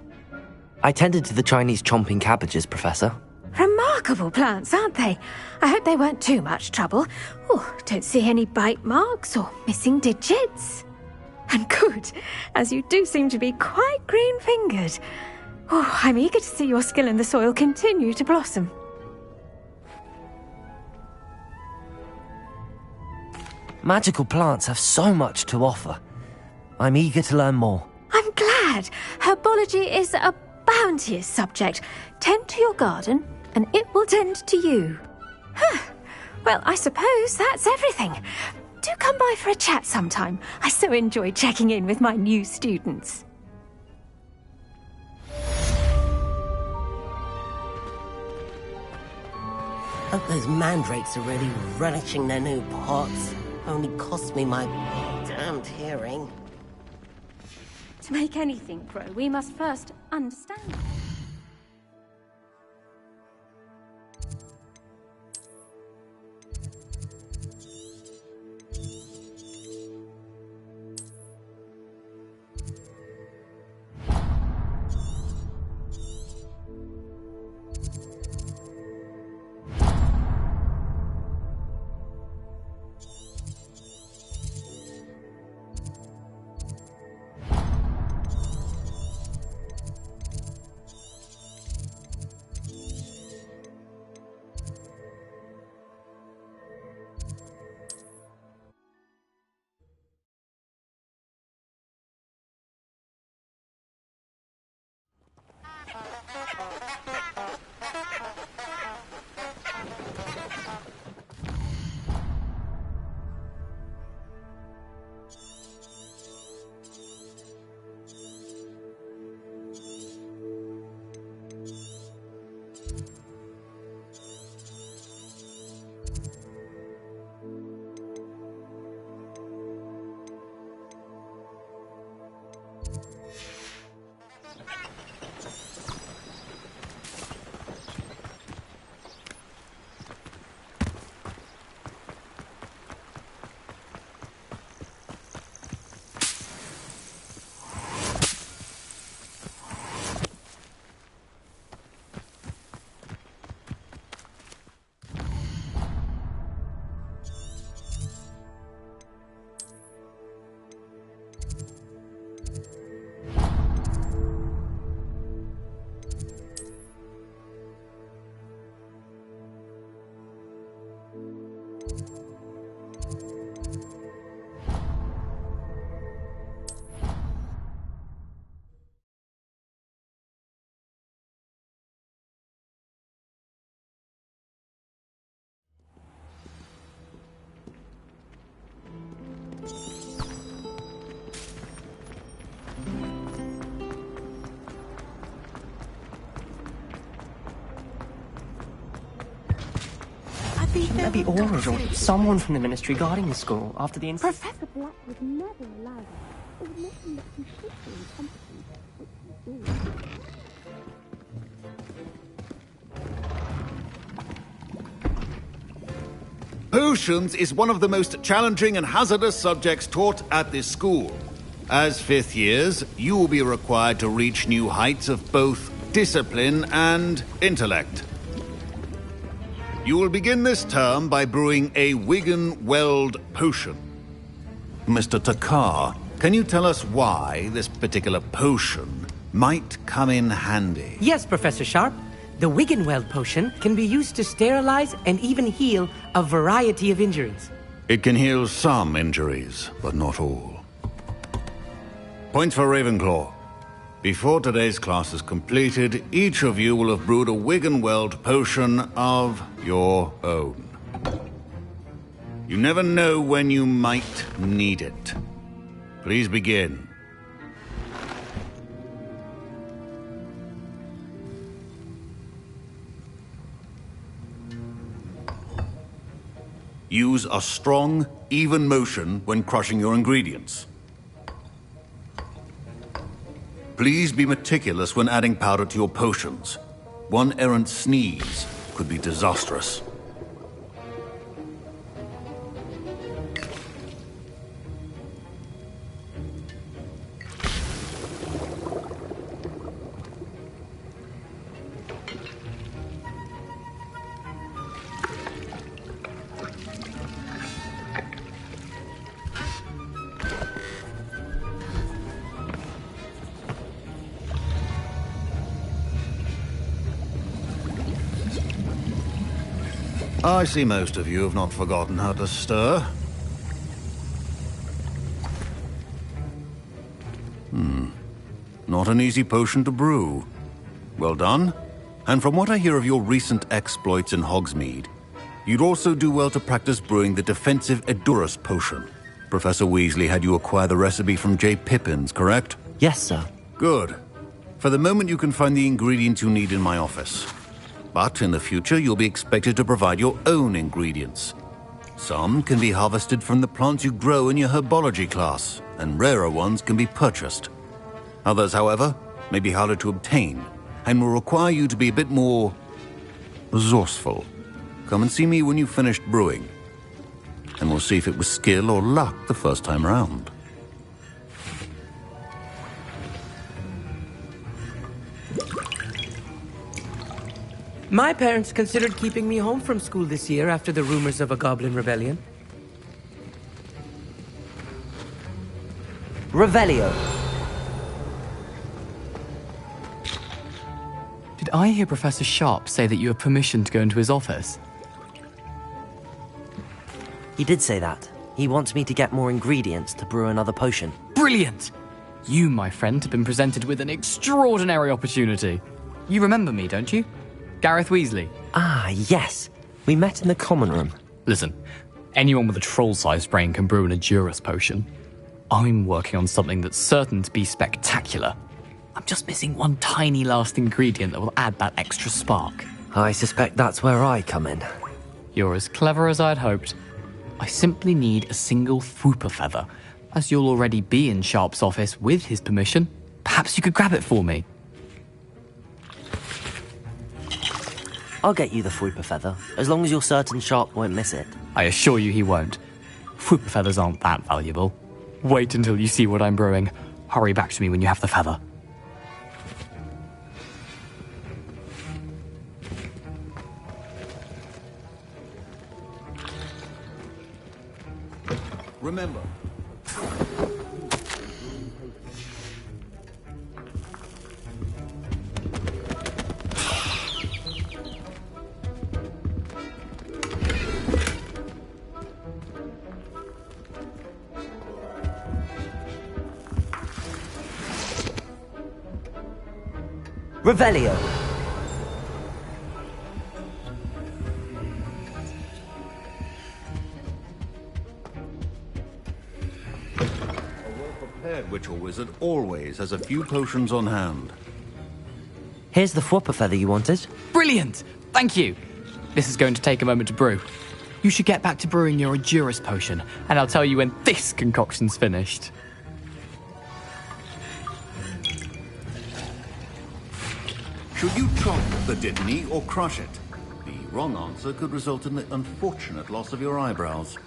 I tended to the Chinese chomping cabbages, Professor. Remarkable plants, aren't they? I hope they weren't too much trouble. Oh, don't see any bite marks or missing digits. And good, as you do seem to be quite green-fingered. Oh, I'm eager to see your skill in the soil continue to blossom. Magical plants have so much to offer. I'm eager to learn more. I'm glad. Herbology is a bounteous subject. Tend to your garden, and it will tend to you. Well, I suppose that's everything. Do come by for a chat sometime. I so enjoy checking in with my new students. Hope those mandrakes are really relishing their new pots. Only cost me my damned hearing. To make anything grow, we must first understand. Shouldn't there be Aurors or someone from the Ministry guarding the school after the incident? Professor Black would never allow that. It would make him look completely incompetent, which he is. Potions is one of the most challenging and hazardous subjects taught at this school. As fifth years, you will be required to reach new heights of both discipline and intellect. You will begin this term by brewing a Wigan-Weld potion. Mr. Takar, can you tell us why this particular potion might come in handy? Yes, Professor Sharp. The Wigan-Weld potion can be used to sterilize and even heal a variety of injuries. It can heal some injuries, but not all. Points for Ravenclaw. Before today's class is completed, each of you will have brewed a Wigan-Weld potion of your own. You never know when you might need it. Please begin. Use a strong, even motion when crushing your ingredients. Please be meticulous when adding powder to your potions. One errant sneeze could be disastrous. I see most of you have not forgotten how to stir. Not an easy potion to brew. Well done. And from what I hear of your recent exploits in Hogsmeade, you'd also do well to practice brewing the defensive Edurus potion. Professor Weasley had you acquire the recipe from J. Pippin's, correct? Yes, sir. Good. For the moment, you can find the ingredients you need in my office. But in the future, you'll be expected to provide your own ingredients. Some can be harvested from the plants you grow in your herbology class, and rarer ones can be purchased. Others, however, may be harder to obtain, and will require you to be a bit more resourceful. Come and see me when you've finished brewing, and we'll see if it was skill or luck the first time round. My parents considered keeping me home from school this year after the rumors of a goblin rebellion. Revelio. Did I hear Professor Sharp say that you have permission to go into his office? He did say that. He wants me to get more ingredients to brew another potion. Brilliant! You, my friend, have been presented with an extraordinary opportunity. You remember me, don't you? Gareth Weasley. Ah, yes. We met in the common room. Listen, anyone with a troll-sized brain can brew an Edurus potion. I'm working on something that's certain to be spectacular. I'm just missing one tiny last ingredient that will add that extra spark. I suspect that's where I come in. You're as clever as I'd hoped. I simply need a single Fwooper feather. As you'll already be in Sharp's office with his permission, perhaps you could grab it for me. I'll get you the Fwooper feather, as long as you're certain Sharp won't miss it. I assure you he won't. Fwooper feathers aren't that valuable. Wait until you see what I'm brewing. Hurry back to me when you have the feather. Remember. Revelio. Prepared witch or wizard always has a few potions on hand. Here's the Fwooper feather you wanted. Brilliant! Thank you. This is going to take a moment to brew. You should get back to brewing your Edurus potion, and I'll tell you when this concoction's finished. Should you chop the Dittany or crush it? The wrong answer could result in the unfortunate loss of your eyebrows.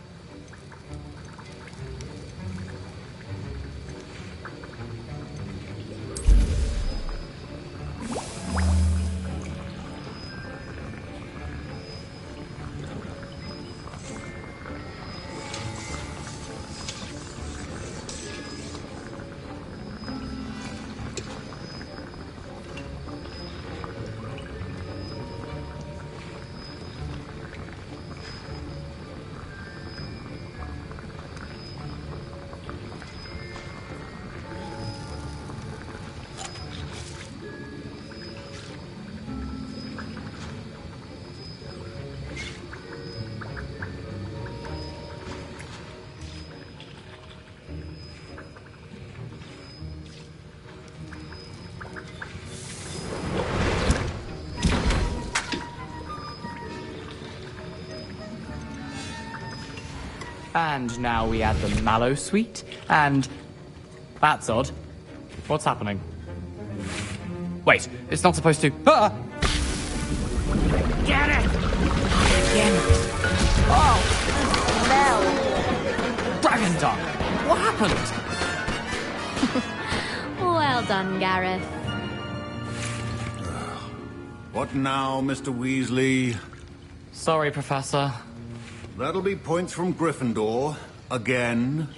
And now we add the mallow sweet, and... That's odd. What's happening? Wait, it's not supposed to... Ah! Get it! Again. Oh! Dragon tongue! What happened? Well done, Gareth. What now, Mr. Weasley? Sorry, Professor. That'll be points from Gryffindor. Again.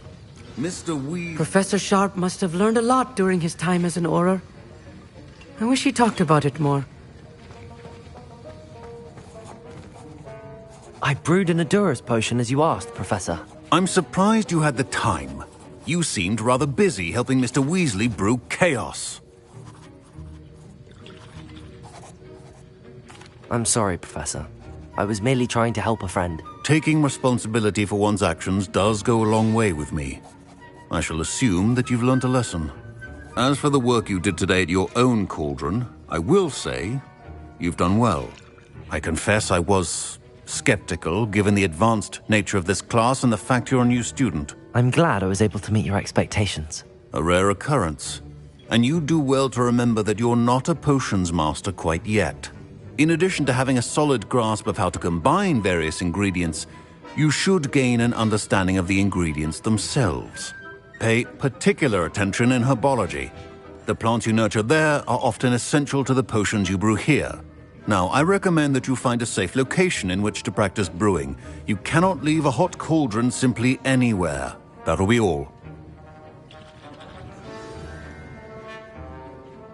Mr. Weasley... Professor Sharp must have learned a lot during his time as an Auror. I wish he talked about it more. I brewed an Adurus potion as you asked, Professor. I'm surprised you had the time. You seemed rather busy helping Mr. Weasley brew chaos. I'm sorry, Professor. I was merely trying to help a friend. Taking responsibility for one's actions does go a long way with me. I shall assume that you've learnt a lesson. As for the work you did today at your own cauldron, I will say you've done well. I confess I was skeptical, given the advanced nature of this class and the fact you're a new student. I'm glad I was able to meet your expectations. A rare occurrence. And you do well to remember that you're not a potions master quite yet. In addition to having a solid grasp of how to combine various ingredients, you should gain an understanding of the ingredients themselves. Pay particular attention in herbology. The plants you nurture there are often essential to the potions you brew here. Now, I recommend that you find a safe location in which to practice brewing. You cannot leave a hot cauldron simply anywhere. That'll be all.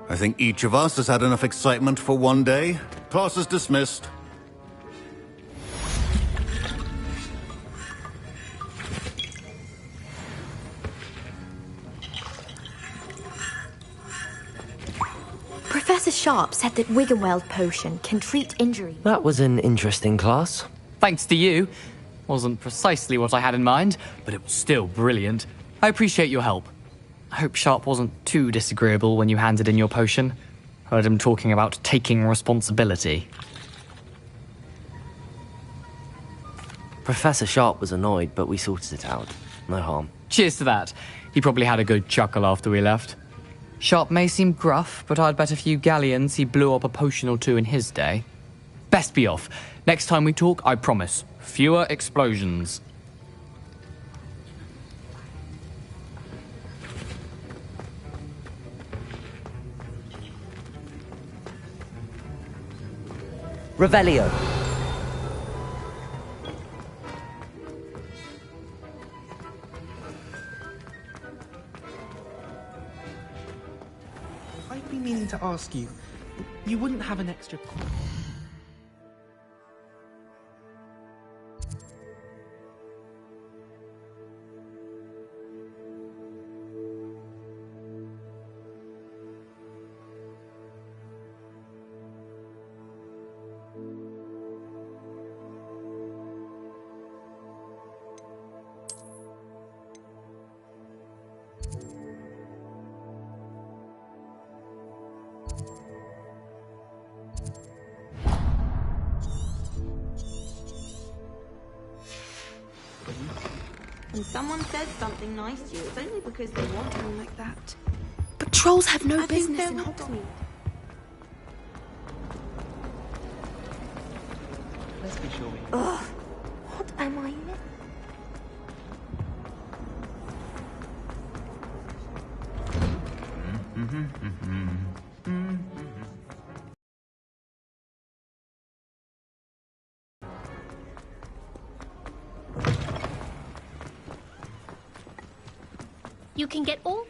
I think each of us has had enough excitement for one day. Class is dismissed. Professor Sharp said that Wiggenweld potion can treat injury. That was an interesting class. Thanks to you. Wasn't precisely what I had in mind, but it was still brilliant. I appreciate your help. I hope Sharp wasn't too disagreeable when you handed in your potion. Heard him talking about taking responsibility. Professor Sharp was annoyed, but we sorted it out. No harm. Cheers to that. He probably had a good chuckle after we left. Sharp may seem gruff, but I'd bet a few galleons he blew up a potion or two in his day. Best be off. Next time we talk, I promise, fewer explosions. Revelio. I've been meaning to ask you, you wouldn't have an extra... When someone says something nice to you, it's only because they want to like that. But trolls have no business in Hogsmeade. Let's be sure we... Ugh. What am I missing? You can get all...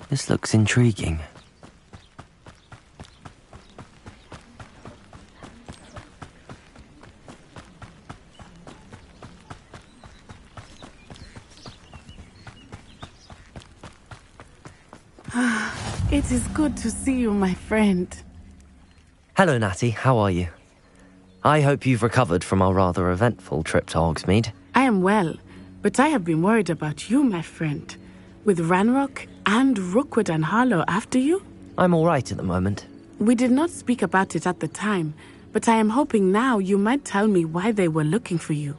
This looks intriguing. It is good to see you, my friend. Hello, Natty. How are you? I hope you've recovered from our rather eventful trip to Hogsmeade. I am well, but I have been worried about you, my friend. With Ranrock and Rookwood and Harlow after you? I'm all right at the moment. We did not speak about it at the time, but I am hoping now you might tell me why they were looking for you.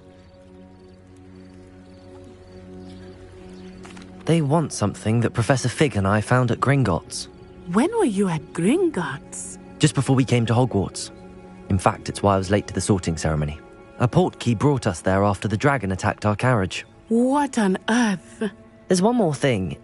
They want something that Professor Fig and I found at Gringotts. When were you at Gringotts? Just before we came to Hogwarts. In fact, it's why I was late to the sorting ceremony. A portkey brought us there after the dragon attacked our carriage. What on earth? There's one more thing.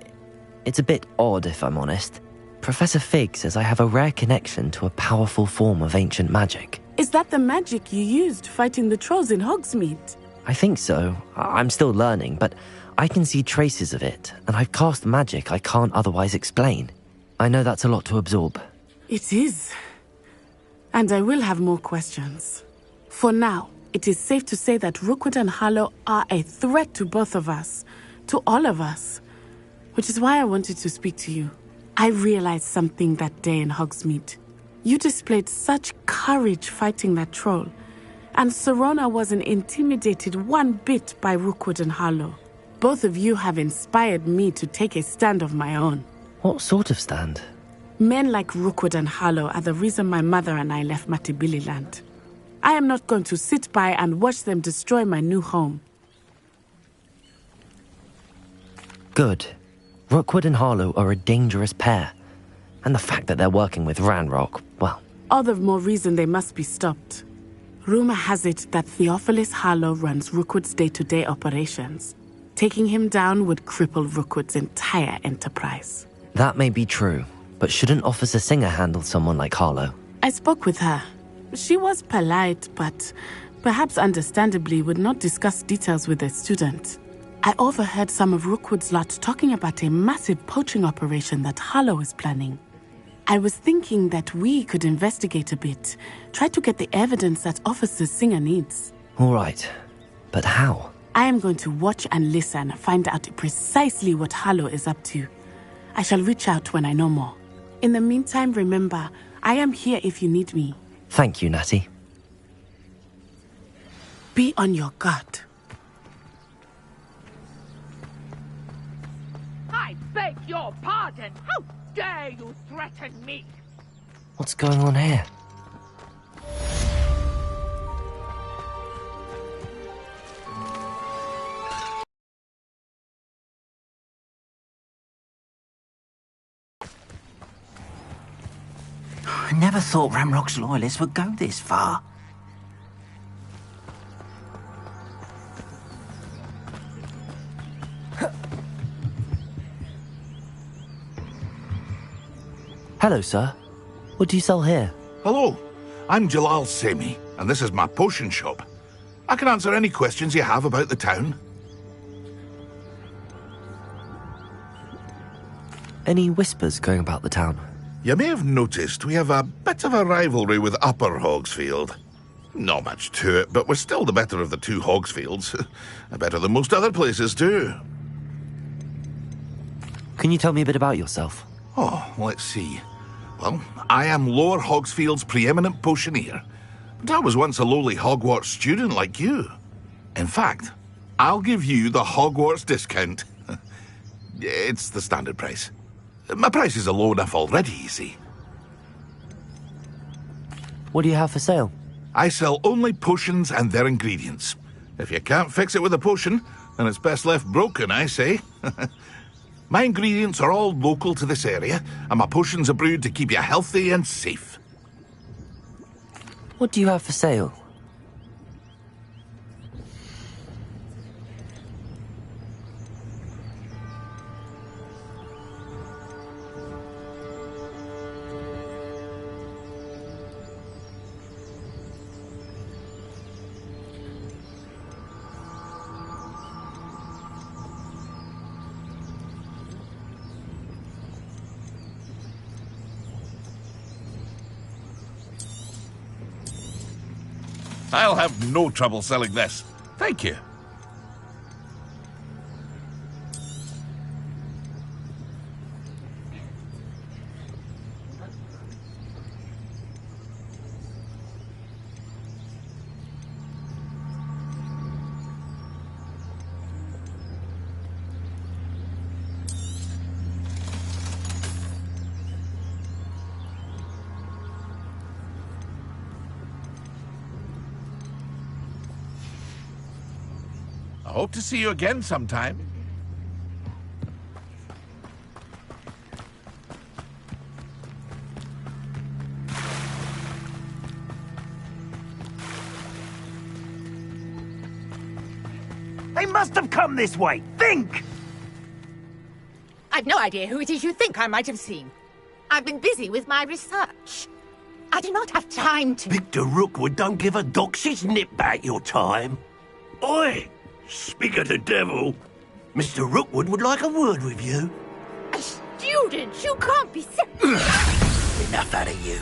It's a bit odd, if I'm honest. Professor Fig says I have a rare connection to a powerful form of ancient magic. Is that the magic you used fighting the trolls in Hogsmeade? I think so. I'm still learning, but I can see traces of it, and I've cast magic I can't otherwise explain. I know that's a lot to absorb. It is. And I will have more questions. For now, it is safe to say that Rookwood and Harlow are a threat to both of us, to all of us. Which is why I wanted to speak to you. I realized something that day in Hogsmeade. You displayed such courage fighting that troll, and Serona wasn't intimidated one bit by Rookwood and Harlow. Both of you have inspired me to take a stand of my own. What sort of stand? Men like Rookwood and Harlow are the reason my mother and I left Matibili land. I am not going to sit by and watch them destroy my new home. Good. Rookwood and Harlow are a dangerous pair. And the fact that they're working with Ranrock, well... All the more reason they must be stopped. Rumor has it that Theophilus Harlow runs Rookwood's day-to-day operations. Taking him down would cripple Rookwood's entire enterprise. That may be true, but shouldn't Officer Singer handle someone like Harlow? I spoke with her. She was polite, but perhaps understandably would not discuss details with a student. I overheard some of Rookwood's lot talking about a massive poaching operation that Harlow is planning. I was thinking that we could investigate a bit, try to get the evidence that Officer Singer needs. All right, but how? I am going to watch and listen, find out precisely what Harlow is up to. I shall reach out when I know more. In the meantime, remember, I am here if you need me. Thank you, Natty. Be on your guard. I beg your pardon! How dare you threaten me? What's going on here? I never thought Ranrock's loyalists would go this far. Hello, sir. What do you sell here? Hello, I'm Jalal Semi, and this is my potion shop. I can answer any questions you have about the town. Any whispers going about the town? You may have noticed we have a bit of a rivalry with Upper Hogsfield. Not much to it, but we're still the better of the two Hogsfields. Better than most other places, too. Can you tell me a bit about yourself? Oh, let's see. Well, I am Lower Hogsfield's preeminent potioneer, but I was once a lowly Hogwarts student like you. In fact, I'll give you the Hogwarts discount. It's the standard price. My prices are low enough already, you see. What do you have for sale? I sell only potions and their ingredients. If you can't fix it with a potion, then it's best left broken, I say. My ingredients are all local to this area, and my potions are brewed to keep you healthy and safe. What do you have for sale? I'll have no trouble selling this. Thank you. I hope to see you again sometime. They must have come this way. Think! I've no idea who it is you think I might have seen. I've been busy with my research. I do not have time to... Victor Rookwood don't give a doxy's nip back your time. Oi! Speak of the devil. Mr. Rookwood would like a word with you. A student? You can't be Enough out of you.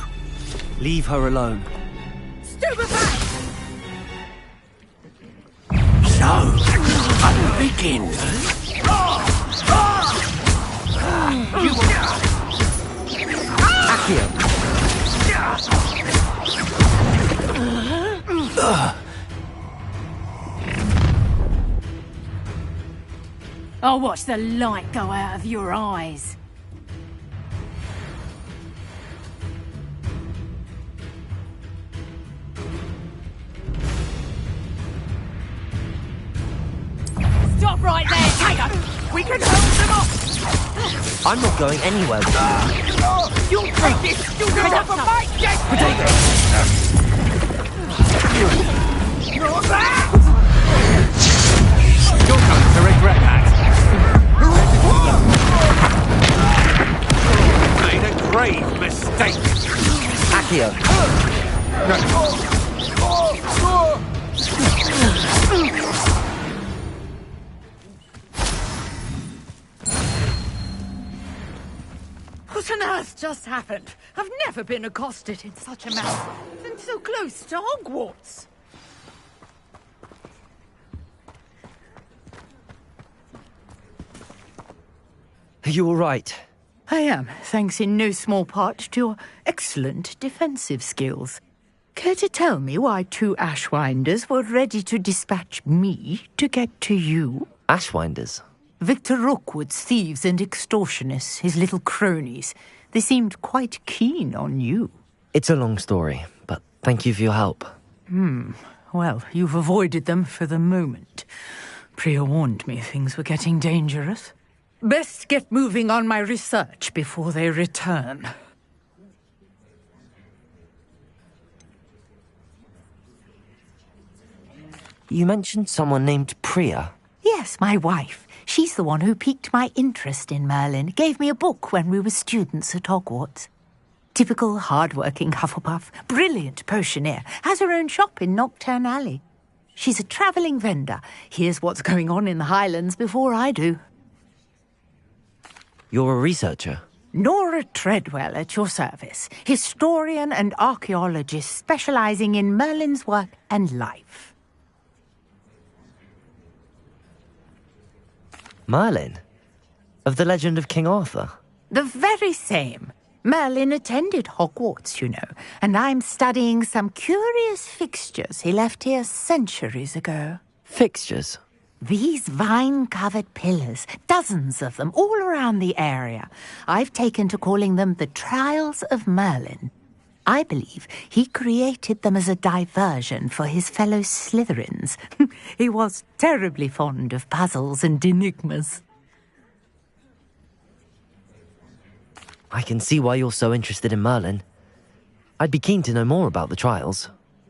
Leave her alone. Stupefy! So, I begin. I'll watch the light go out of your eyes. Stop right there, Tiger! We can hold them off! I'm not going anywhere. You'll take this student up a fight, yes! You're going to regret that. Made a grave mistake. Accio. What on earth just happened? I've never been accosted in such a manner. And so close to Hogwarts. Are you all right? I am, thanks in no small part to your excellent defensive skills. Care to tell me why two Ashwinders were ready to dispatch me to get to you? Ashwinders? Victor Rookwood's thieves and extortionists, his little cronies. They seemed quite keen on you. It's a long story, but thank you for your help. Well, you've avoided them for the moment. Priya warned me things were getting dangerous. Best get moving on my research before they return. You mentioned someone named Priya. Yes, my wife. She's the one who piqued my interest in Merlin. Gave me a book when we were students at Hogwarts. Typical hard-working Hufflepuff. Brilliant potioneer. Has her own shop in Nocturne Alley. She's a travelling vendor. Hears what's going on in the Highlands before I do. You're a researcher? Nora Treadwell at your service. Historian and archaeologist specialising in Merlin's work and life. Merlin? Of the legend of King Arthur? The very same. Merlin attended Hogwarts, you know, and I'm studying some curious fixtures he left here centuries ago. Fixtures? These vine-covered pillars, dozens of them, all around the area. I've taken to calling them the Trials of Merlin. I believe he created them as a diversion for his fellow Slytherins. He was terribly fond of puzzles and enigmas. I can see why you're so interested in Merlin. I'd be keen to know more about the trials.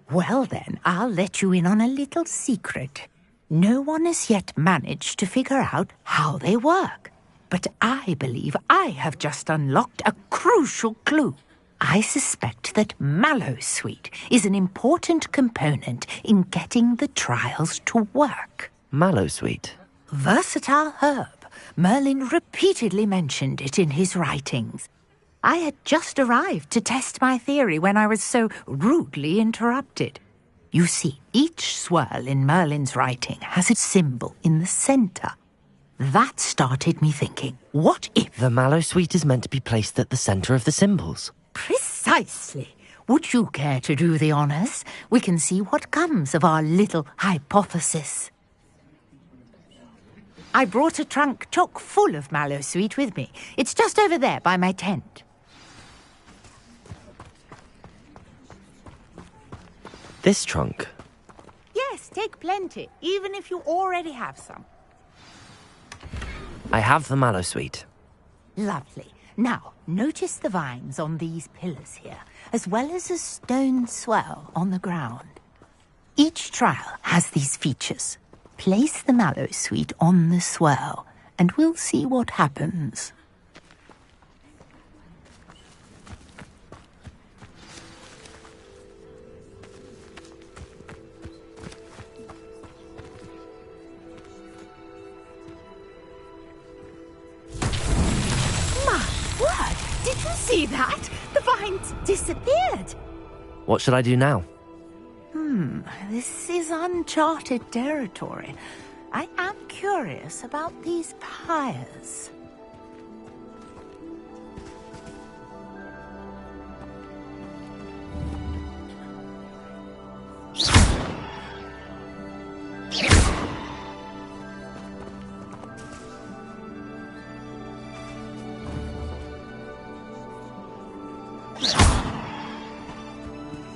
Well then, I'll let you in on a little secret. No one has yet managed to figure out how they work. But I believe I have just unlocked a crucial clue. I suspect that Mallowsweet is an important component in getting the trials to work. Mallowsweet? Versatile herb. Merlin repeatedly mentioned it in his writings. I had just arrived to test my theory when I was so rudely interrupted. You see, each swirl in Merlin's writing has a symbol in the center. That started me thinking, what if... The mallow sweet is meant to be placed at the center of the symbols. Precisely. Would you care to do the honors? We can see what comes of our little hypothesis. I brought a trunk chock full of mallow sweet with me. It's just over there by my tent. This trunk? Yes, take plenty, even if you already have some. I have the mallow sweet. Lovely. Now, notice the vines on these pillars here, as well as a stone swell on the ground. Each trial has these features. Place the mallow sweet on the swell, and we'll see what happens. Did you see that? The vines disappeared. What should I do now? This is uncharted territory. I am curious about these pyres.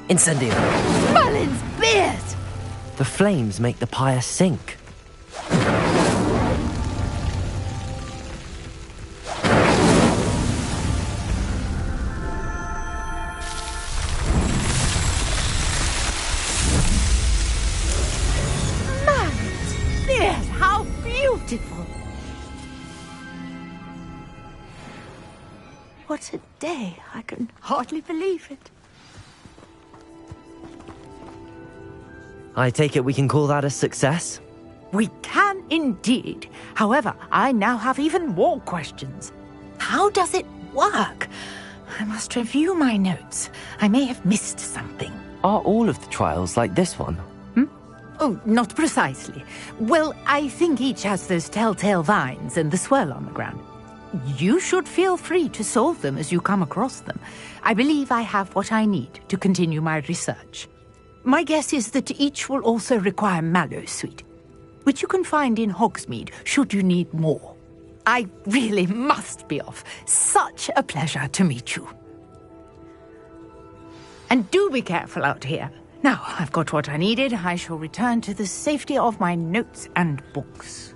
Incendio! Merlin's beard! The flames make the pyre sink. Merlin's beard! How beautiful! What a day! I can hardly believe it. I take it we can call that a success? We can indeed. However, I now have even more questions. How does it work? I must review my notes. I may have missed something. Are all of the trials like this one? Oh, not precisely. Well, I think each has those telltale vines and the swirl on the ground. You should feel free to solve them as you come across them. I believe I have what I need to continue my research. My guess is that each will also require mallow sweet, which you can find in Hogsmeade should you need more. I really must be off. Such a pleasure to meet you. And do be careful out here. Now, I've got what I needed. I shall return to the safety of my notes and books.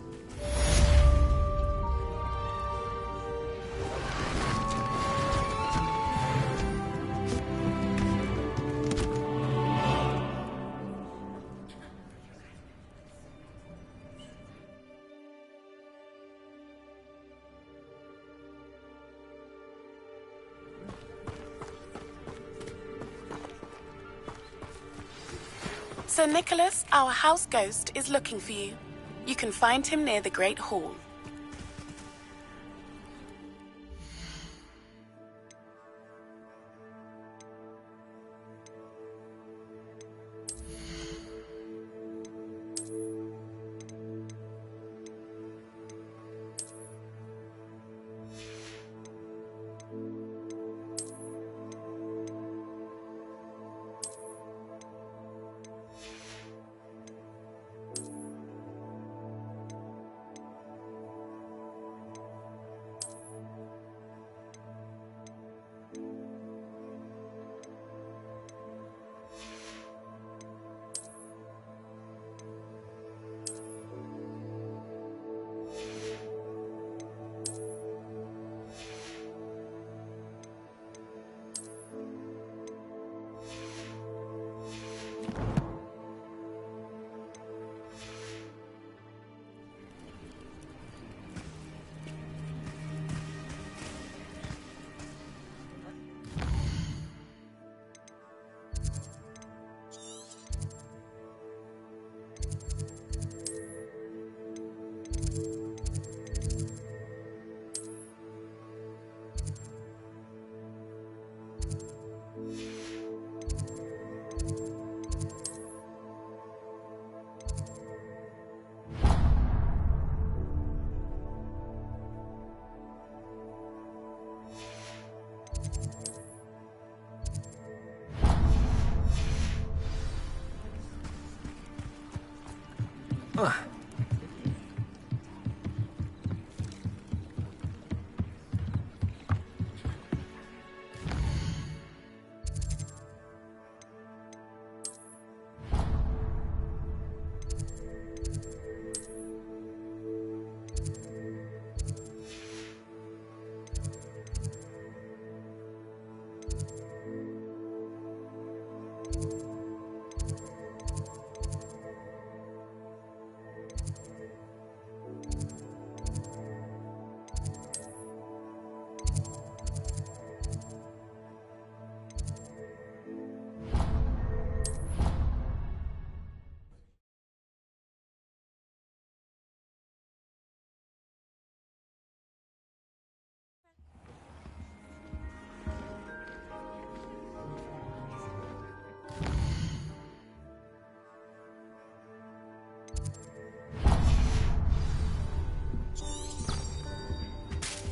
Sir Nicholas, our house ghost, is looking for you. You can find him near the Great Hall.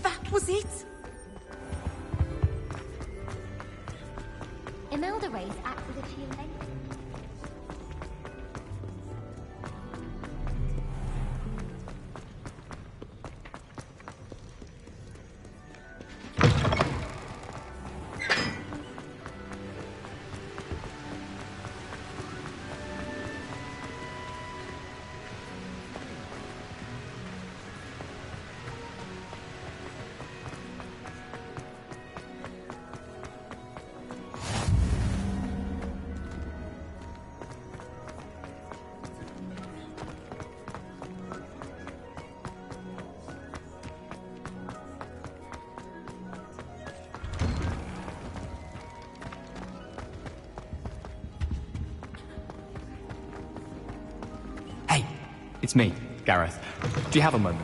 That was it? Imelda rays act as if she invented. It's me, Gareth. Do you have a moment?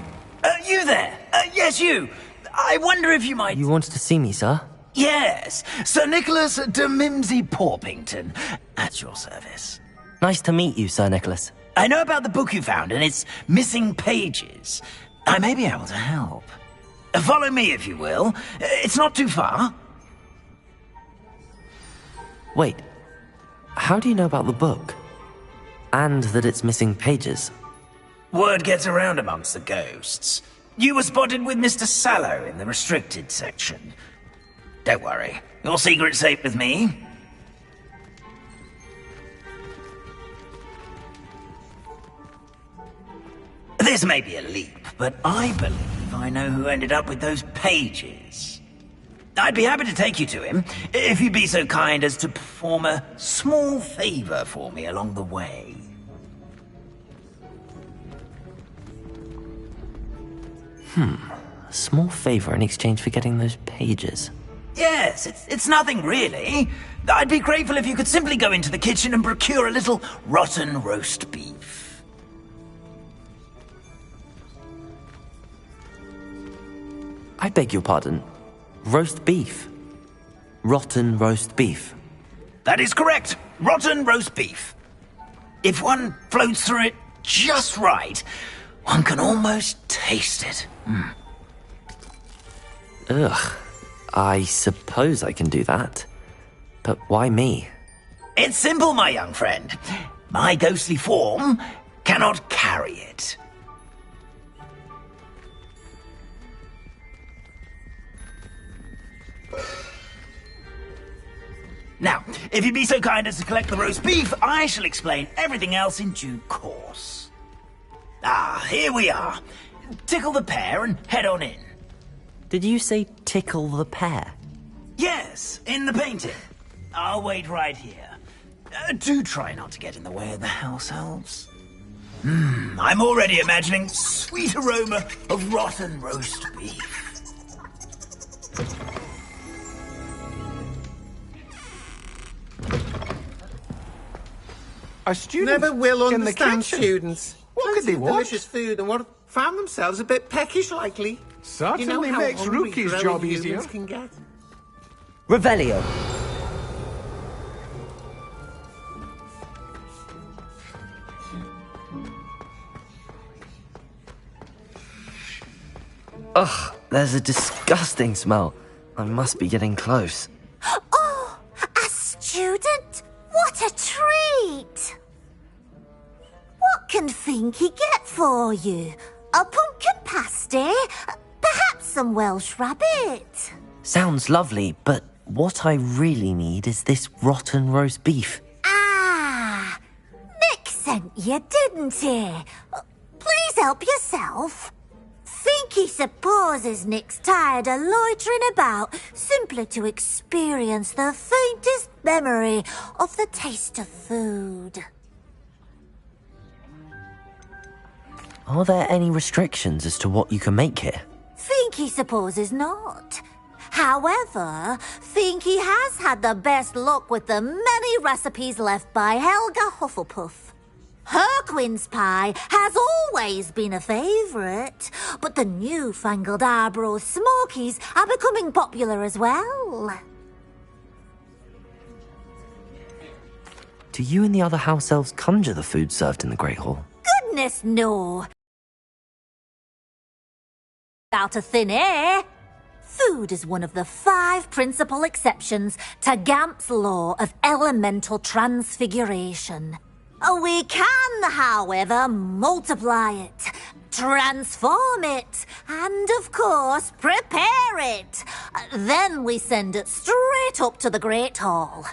You there? Yes, you. I wonder if you might... You wanted to see me, sir? Yes, Sir Nicholas de Mimsy Porpington, at your service. Nice to meet you, Sir Nicholas. I know about the book you found and its missing pages. I may be able to help. Follow me, if you will. It's not too far. Wait, how do you know about the book? And that it's missing pages? Word gets around amongst the ghosts. You were spotted with Mr. Sallow in the restricted section. Don't worry, your secret's safe with me. This may be a leap, but I believe I know who ended up with those pages. I'd be happy to take you to him, if you'd be so kind as to perform a small favor for me along the way. A small favor in exchange for getting those pages. Yes, it's nothing really. I'd be grateful if you could simply go into the kitchen and procure a little rotten roast beef. I beg your pardon. Roast beef. Rotten roast beef. That is correct. Rotten roast beef. If one floats through it just right, one can almost taste it. Ugh. I suppose I can do that. But why me? It's simple, my young friend. My ghostly form cannot carry it. Now, if you'd be so kind as to collect the roast beef, I shall explain everything else in due course. Ah, here we are. Tickle the pear and head on in. Did you say tickle the pear? Yes, in the painting. I'll wait right here. Do try not to get in the way of the house elves. I'm already imagining sweet aroma of rotten roast beef. A student Never will in the understand kitchen. students. What could they want? Delicious food and what found themselves a bit peckish likely. Certainly you know how makes hungry Rookie's growing job humans easier. Can get? Revelio. Ugh, there's a disgusting smell. I must be getting close. Oh, a student? What a treat! What What can Finky get for you? A pumpkin pasty? Perhaps some Welsh rabbit? Sounds lovely, but what I really need is this rotten roast beef. Ah, Nick sent you, didn't he? Please help yourself. Finky supposes Nick's tired of loitering about simply to experience the faintest memory of the taste of food. Are there any restrictions as to what you can make here? Finky supposes not. However, Finky has had the best luck with the many recipes left by Helga Hufflepuff. Her quince pie has always been a favourite, but the newfangled Arbroath Smokies are becoming popular as well. Do you and the other house elves conjure the food served in the Great Hall? Goodness, no. Out of thin air. Food is one of the 5 principal exceptions to Gamp's law of elemental transfiguration. We can, however, multiply it, transform it, and, of course, prepare it. Then we send it straight up to the Great Hall.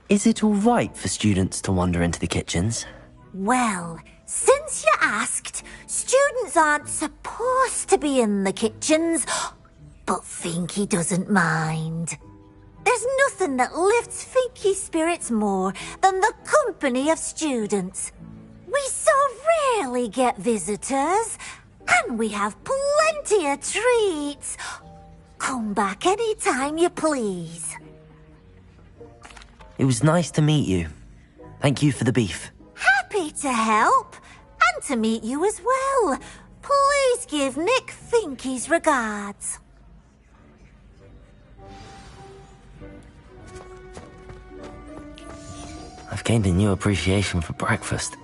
Is it all right for students to wander into the kitchens? Well, since you asked, students aren't supposed to be in the kitchens, but Finky doesn't mind. There's nothing that lifts Finky's spirits more than the company of students. We so rarely get visitors, and we have plenty of treats. Come back any time you please. It was nice to meet you. Thank you for the beef. Happy to help, and to meet you as well. Please give Nick Finky's regards. I've gained a new appreciation for breakfast.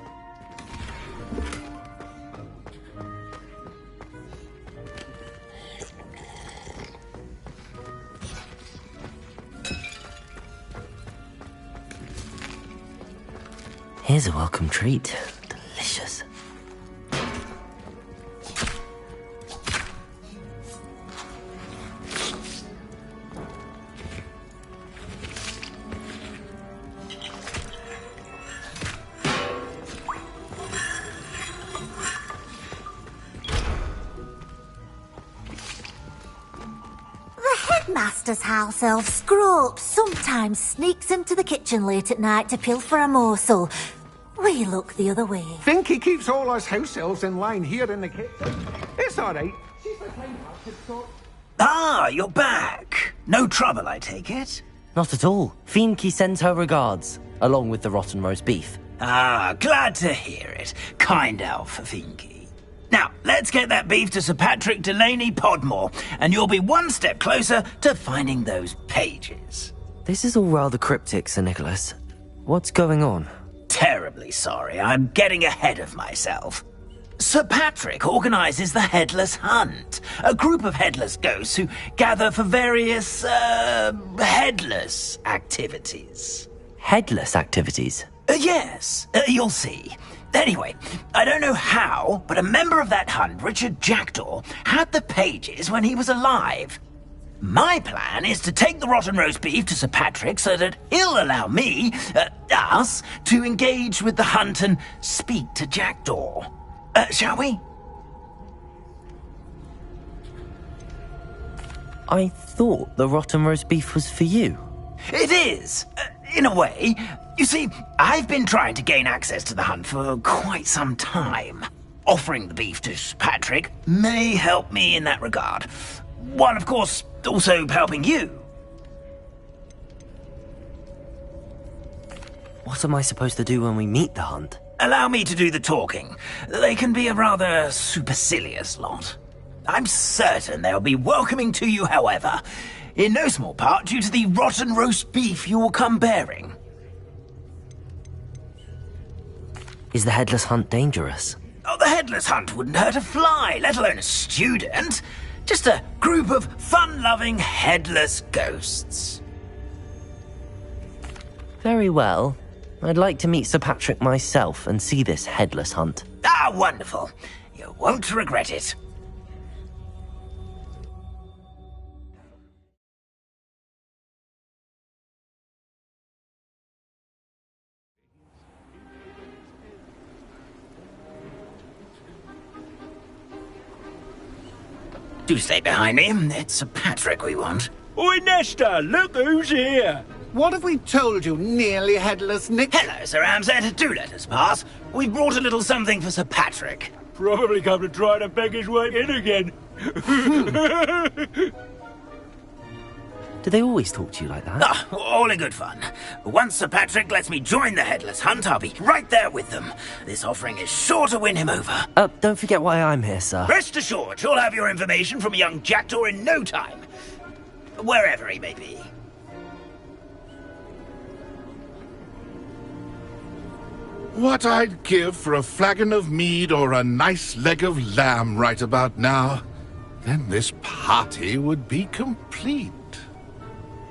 Here's a welcome treat. Delicious. Master's house elf Scrope sometimes sneaks into the kitchen late at night to pilfer a morsel. We look the other way. Finky keeps all us house elves in line here in the kitchen. It's all right. She's the kind-hearted sort. Ah, you're back. No trouble, I take it? Not at all. Finky sends her regards, along with the rotten roast beef. Ah, glad to hear it. Kind elf, Finky. Now, let's get that beef to Sir Patrick Delaney Podmore, and you'll be one step closer to finding those pages. This is all rather cryptic, Sir Nicholas. What's going on? Terribly sorry, I'm getting ahead of myself. Sir Patrick organises the Headless Hunt, a group of headless ghosts who gather for various, headless activities. Headless activities? Yes, you'll see. Anyway, I don't know how, but a member of that hunt, Richard Jackdaw, had the pages when he was alive. My plan is to take the rotten roast beef to Sir Patrick so that he'll allow me, us, to engage with the hunt and speak to Jackdaw. Shall we? I thought the rotten roast beef was for you. It is, in a way. You see, I've been trying to gain access to the hunt for quite some time. Offering the beef to Sir Patrick may help me in that regard. While, of course, also helping you. What am I supposed to do when we meet the hunt? Allow me to do the talking. They can be a rather supercilious lot. I'm certain they'll be welcoming to you, however, in no small part due to the rotten roast beef you will come bearing. Is the Headless Hunt dangerous? Oh, the Headless Hunt wouldn't hurt a fly, let alone a student. Just a group of fun-loving headless ghosts. Very well. I'd like to meet Sir Patrick myself and see this headless hunt. Ah, wonderful. You won't regret it. Do stay behind me. It's Sir Patrick we want. Oi, Nesta, look who's here. What have we told you, nearly headless Nick? Hello, Sir Ramsay. Do let us pass. We've brought a little something for Sir Patrick. Probably come to try to beg his way in again. Do they always talk to you like that? Ah, all in good fun. Once Sir Patrick lets me join the headless hunt, I'll be right there with them. This offering is sure to win him over. Don't forget why I'm here, sir. Rest assured, you'll have your information from a young jackdaw in no time. Wherever he may be. What I'd give for a flagon of mead or a nice leg of lamb right about now. Then this party would be complete.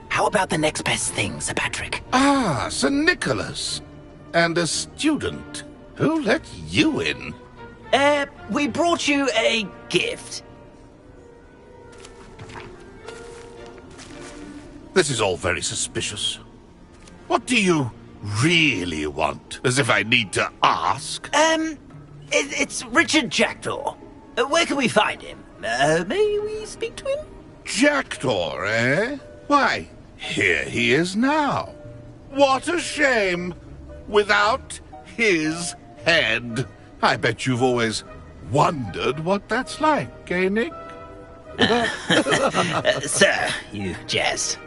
How about the next best thing, Sir Patrick? Ah, Sir Nicholas. And a student. Who let you in? We brought you a gift. This is all very suspicious. What do you really want? As if I need to ask. It's Richard Jackdaw. Where can we find him? May we speak to him? Jackdaw, eh? Why, here he is now. What a shame. Without his head. I bet you've always wondered what that's like, eh, Nick? Sir, you jest.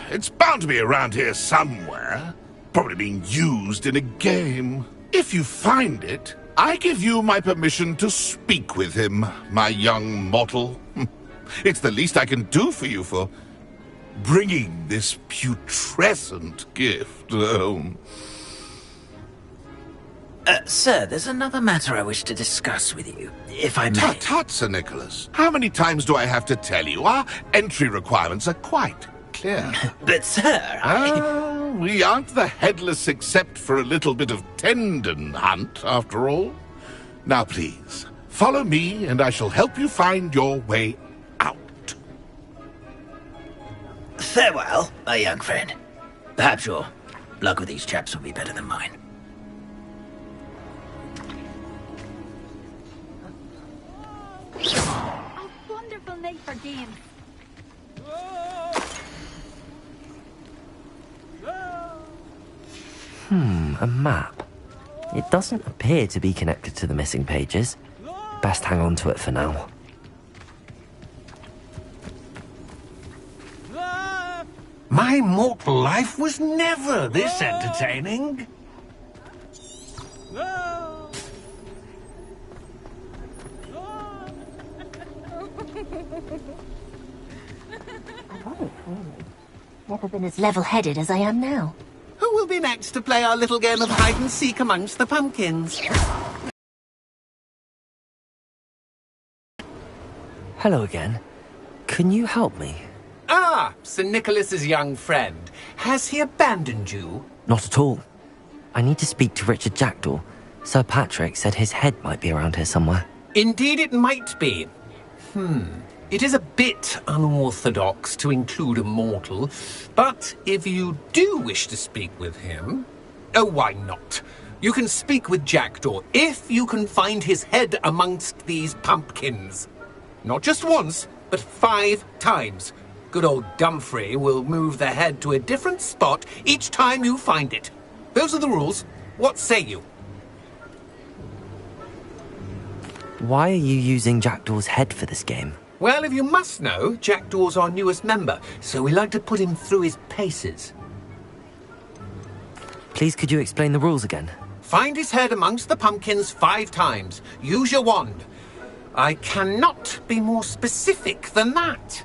It's bound to be around here somewhere. Probably being used in a game. If you find it, I give you my permission to speak with him, my young mortal. It's the least I can do for you for bringing this putrescent gift home. Sir, there's another matter I wish to discuss with you, if I may. Tut, tut, Sir Nicholas. How many times do I have to tell you? Our entry requirements are quite clear. But, sir, we aren't the headless except for a little bit of tendon hunt, after all. Now, please, follow me, and I shall help you find your way out. Farewell, my young friend. Perhaps your luck with these chaps will be better than mine. A wonderful night for games. A map. It doesn't appear to be connected to the missing pages. Best hang on to it for now. My mortal life was never this entertaining. Never been as level-headed as I am now. Who will be next to play our little game of hide-and-seek amongst the pumpkins? Hello again. Can you help me? Ah, Sir Nicholas's young friend. Has he abandoned you? Not at all. I need to speak to Richard Jackdaw. Sir Patrick said his head might be around here somewhere. Indeed it might be. It is a bit unorthodox to include a mortal, but if you do wish to speak with him... Oh, why not? You can speak with Jackdaw if you can find his head amongst these pumpkins. Not just once, but 5 times. Good old Dumfrey will move the head to a different spot each time you find it. Those are the rules. What say you? Why are you using Jackdaw's head for this game? Well, if you must know, Jackdaw's our newest member, so we like to put him through his paces. Please, could you explain the rules again? Find his head amongst the pumpkins 5 times. Use your wand. I cannot be more specific than that.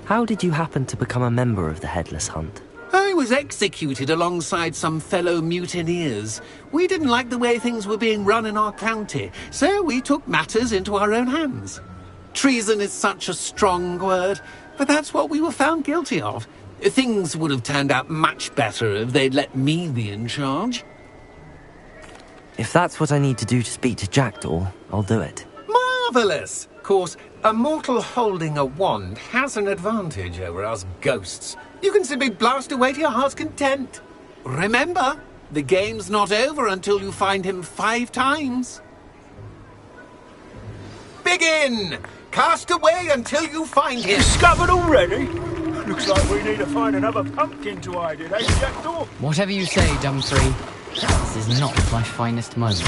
How did you happen to become a member of the Headless Hunt? I was executed alongside some fellow mutineers. We didn't like the way things were being run in our county, so we took matters into our own hands. Treason is such a strong word, but that's what we were found guilty of. Things would have turned out much better if they'd let me be in charge. If that's what I need to do to speak to Jackdaw, I'll do it. Marvellous! Of course, a mortal holding a wand has an advantage over us ghosts. You can simply blast away to your heart's content. Remember, the game's not over until you find him 5 times. Begin! Cast away until you find him. Discovered already? Looks like we need to find another pumpkin to hide in, eh, Jackdaw? Whatever you say, Dumfrey. This is not my finest moment.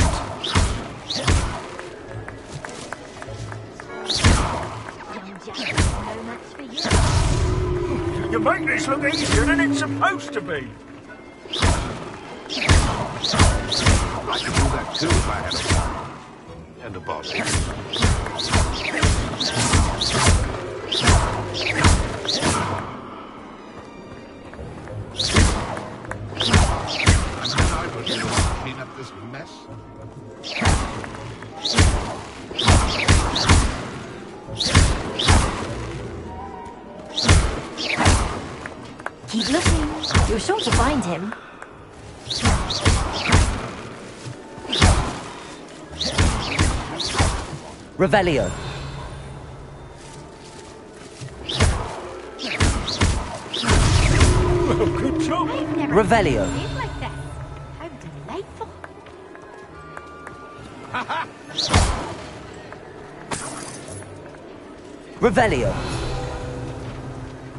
You make this look easier than it's supposed to be. I could do that too if I had a gun. And a body. I would be able to clean up this mess. Keep looking. You're sure to find him. Revelio. Well, good job. Revelio. Like this. How delightful. Revelio.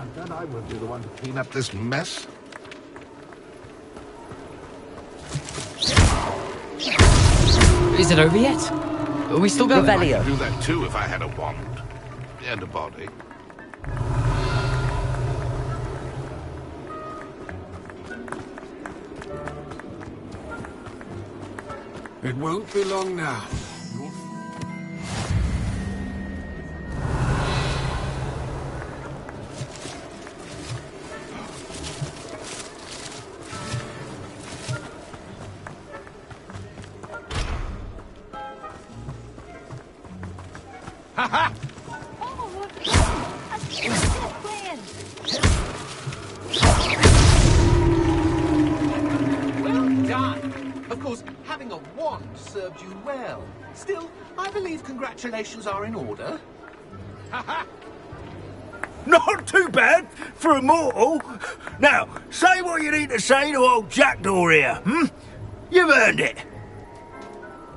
And then I would be the one to clean up this mess. Is it over yet? Are we still going? I could do that too if I had a wand. And a body. It won't be long now. Ha-ha! Well done! Of course, having a wand served you well. Still, I believe congratulations are in order. Ha-ha! Not too bad for a mortal. Now, say what you need to say to old Jackdaw here, hmm? You've earned it.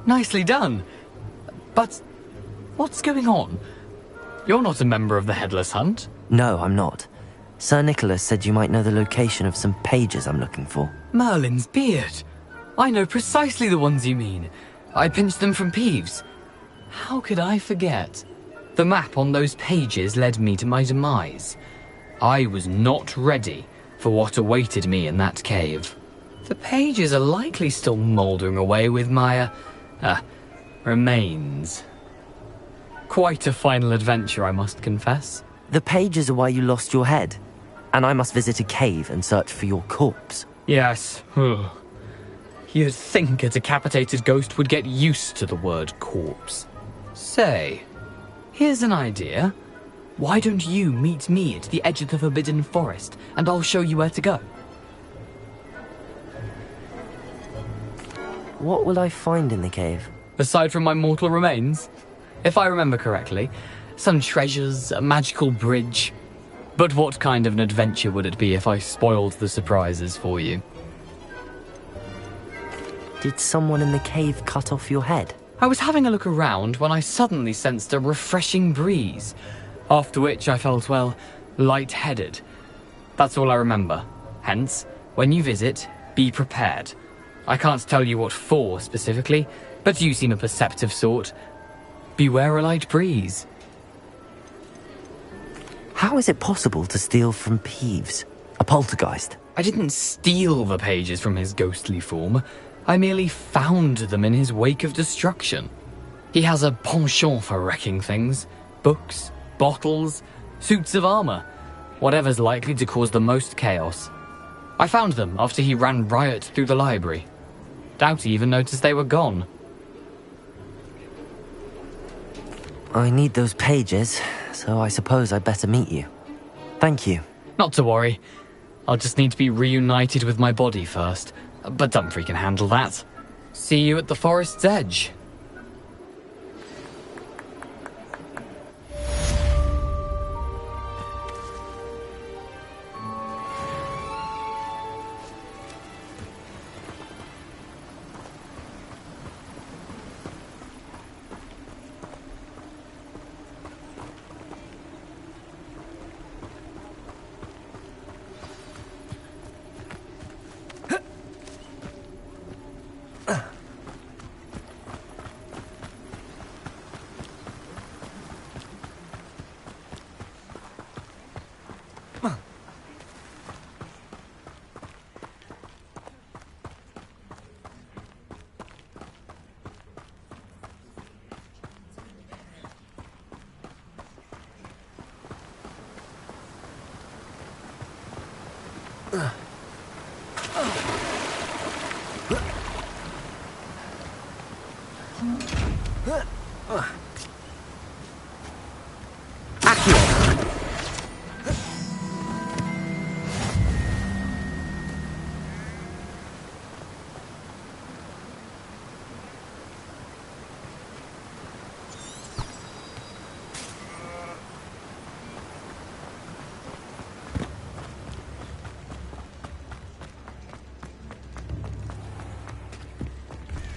Nicely done. But what's going on? You're not a member of the Headless Hunt. No, I'm not. Sir Nicholas said you might know the location of some pages I'm looking for. Merlin's beard. I know precisely the ones you mean. I pinched them from Peeves. How could I forget? The map on those pages led me to my demise. I was not ready for what awaited me in that cave. The pages are likely still mouldering away with my, remains. Quite a final adventure, I must confess. The pages are why you lost your head, and I must visit a cave and search for your corpse. Yes. You'd think a decapitated ghost would get used to the word corpse. Say, here's an idea. Why don't you meet me at the edge of the Forbidden Forest, and I'll show you where to go? What will I find in the cave? Aside from my mortal remains? If I remember correctly, some treasures, a magical bridge. But what kind of an adventure would it be if I spoiled the surprises for you? Did someone in the cave cut off your head? I was having a look around when I suddenly sensed a refreshing breeze, after which I felt, well, lightheaded. That's all I remember. Hence, when you visit, be prepared. I can't tell you what for specifically, but you seem a perceptive sort. Beware a light breeze. How is it possible to steal from Peeves, a poltergeist? I didn't steal the pages from his ghostly form. I merely found them in his wake of destruction. He has a penchant for wrecking things. Books, bottles, suits of armor. Whatever's likely to cause the most chaos. I found them after he ran riot through the library. Doubt he even noticed they were gone. I need those pages, so I suppose I'd better meet you. Thank you. Not to worry. I'll just need to be reunited with my body first. But Dumfries can handle that. See you at the forest's edge.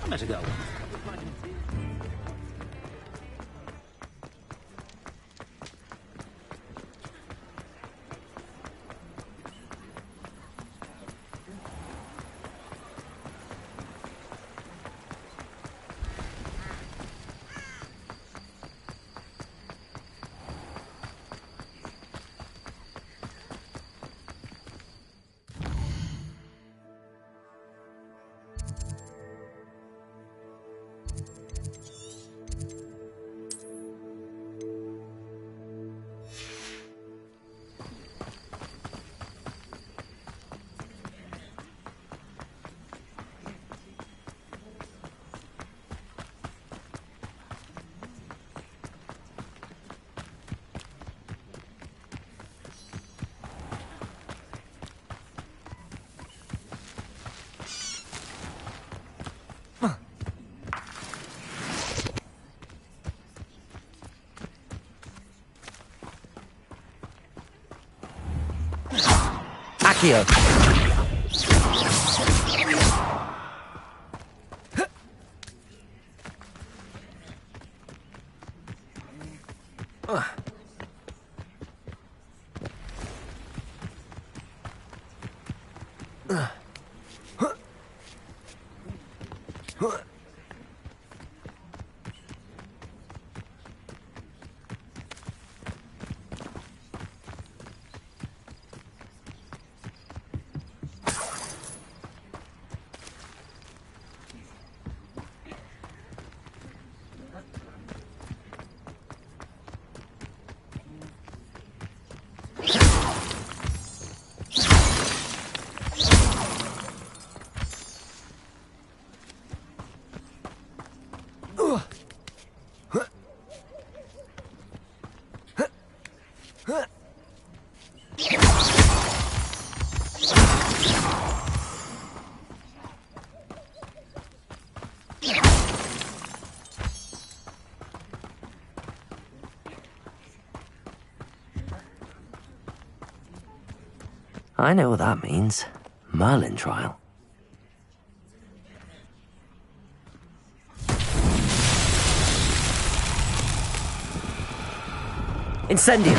Better go. Accio. I know what that means. Merlin trial. Incendio!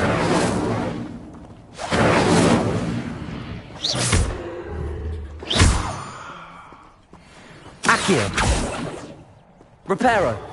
Accio! Reparo!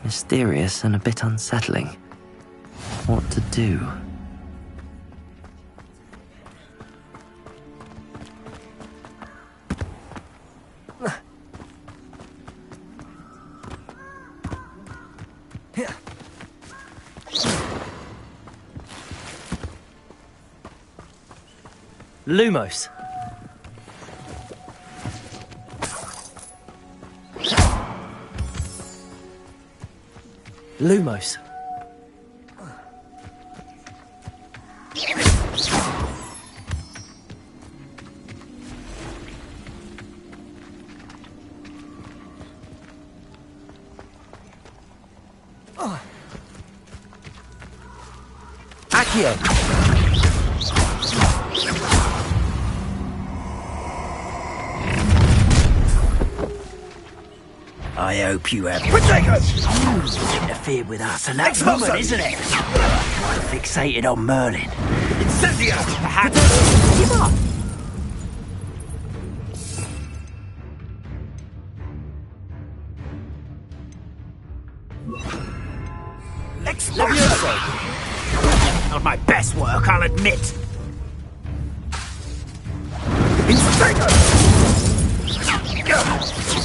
Mysterious and a bit unsettling. What to do? Lumos. Lumos. Accio. I hope you have interfered with us, and that's woman, isn't it? Quite fixated on Merlin. Incendio! Give up! Not my best work, I'll admit.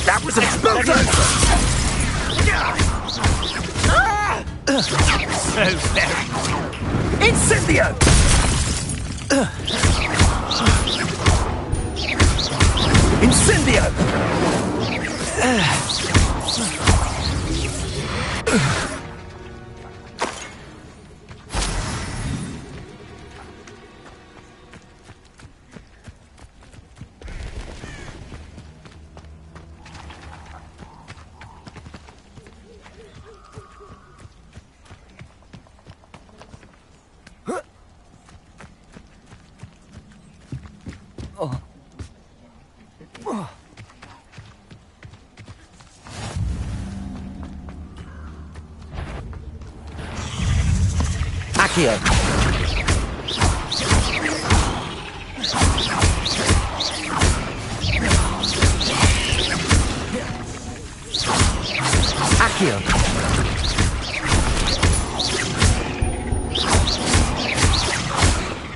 That was explosive! So very Incendio! Incendio! Accio. Accio.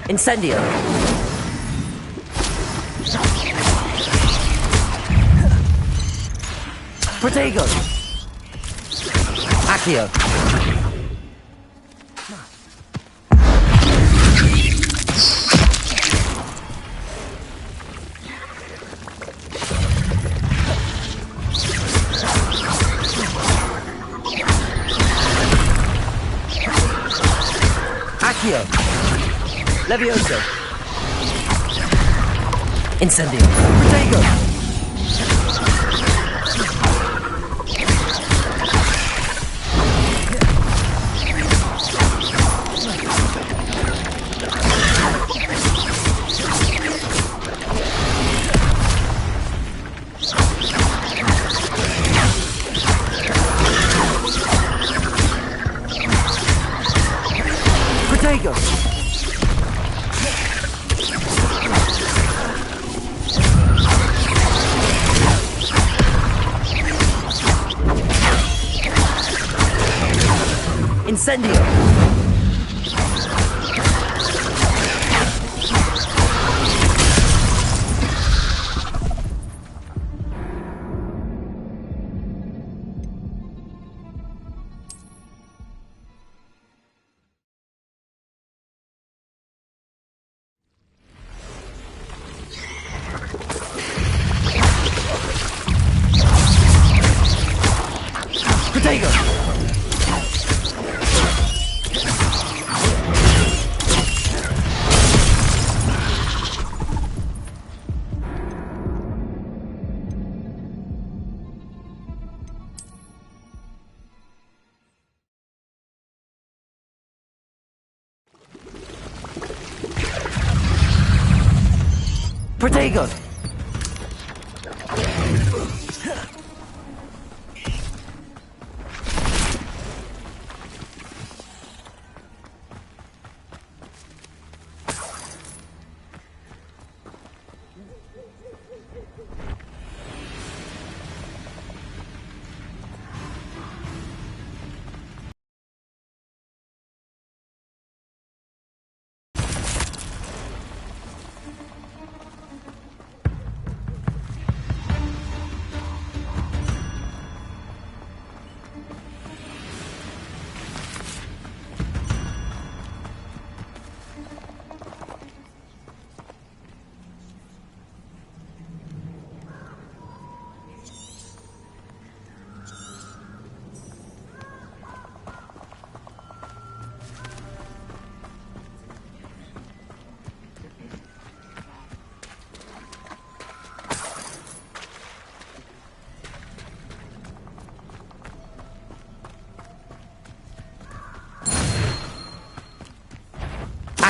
Incendio. Protego. Accio. Accio. Levioso. Incendio. Protego. Protego. Incendio. Protego. Protego.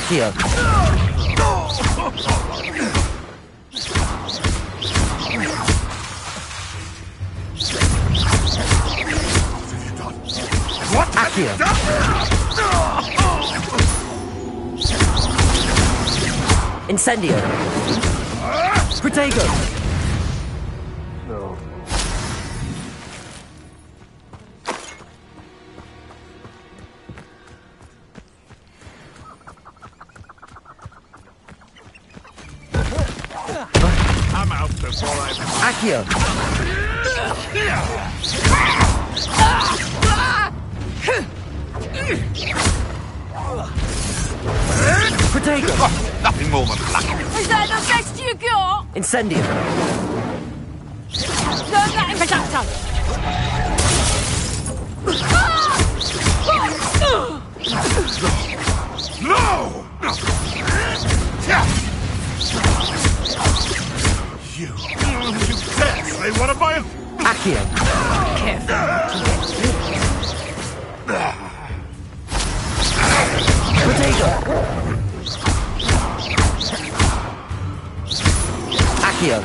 Accio. What? Accio. Incendio. Protego. No. I'm out before I... Accio. Protego. Nothing more than luck. Is that the best you got? Incendio. Learn that in Reducto. No! You dare say one of my... Accio. Careful. Protego. Accio.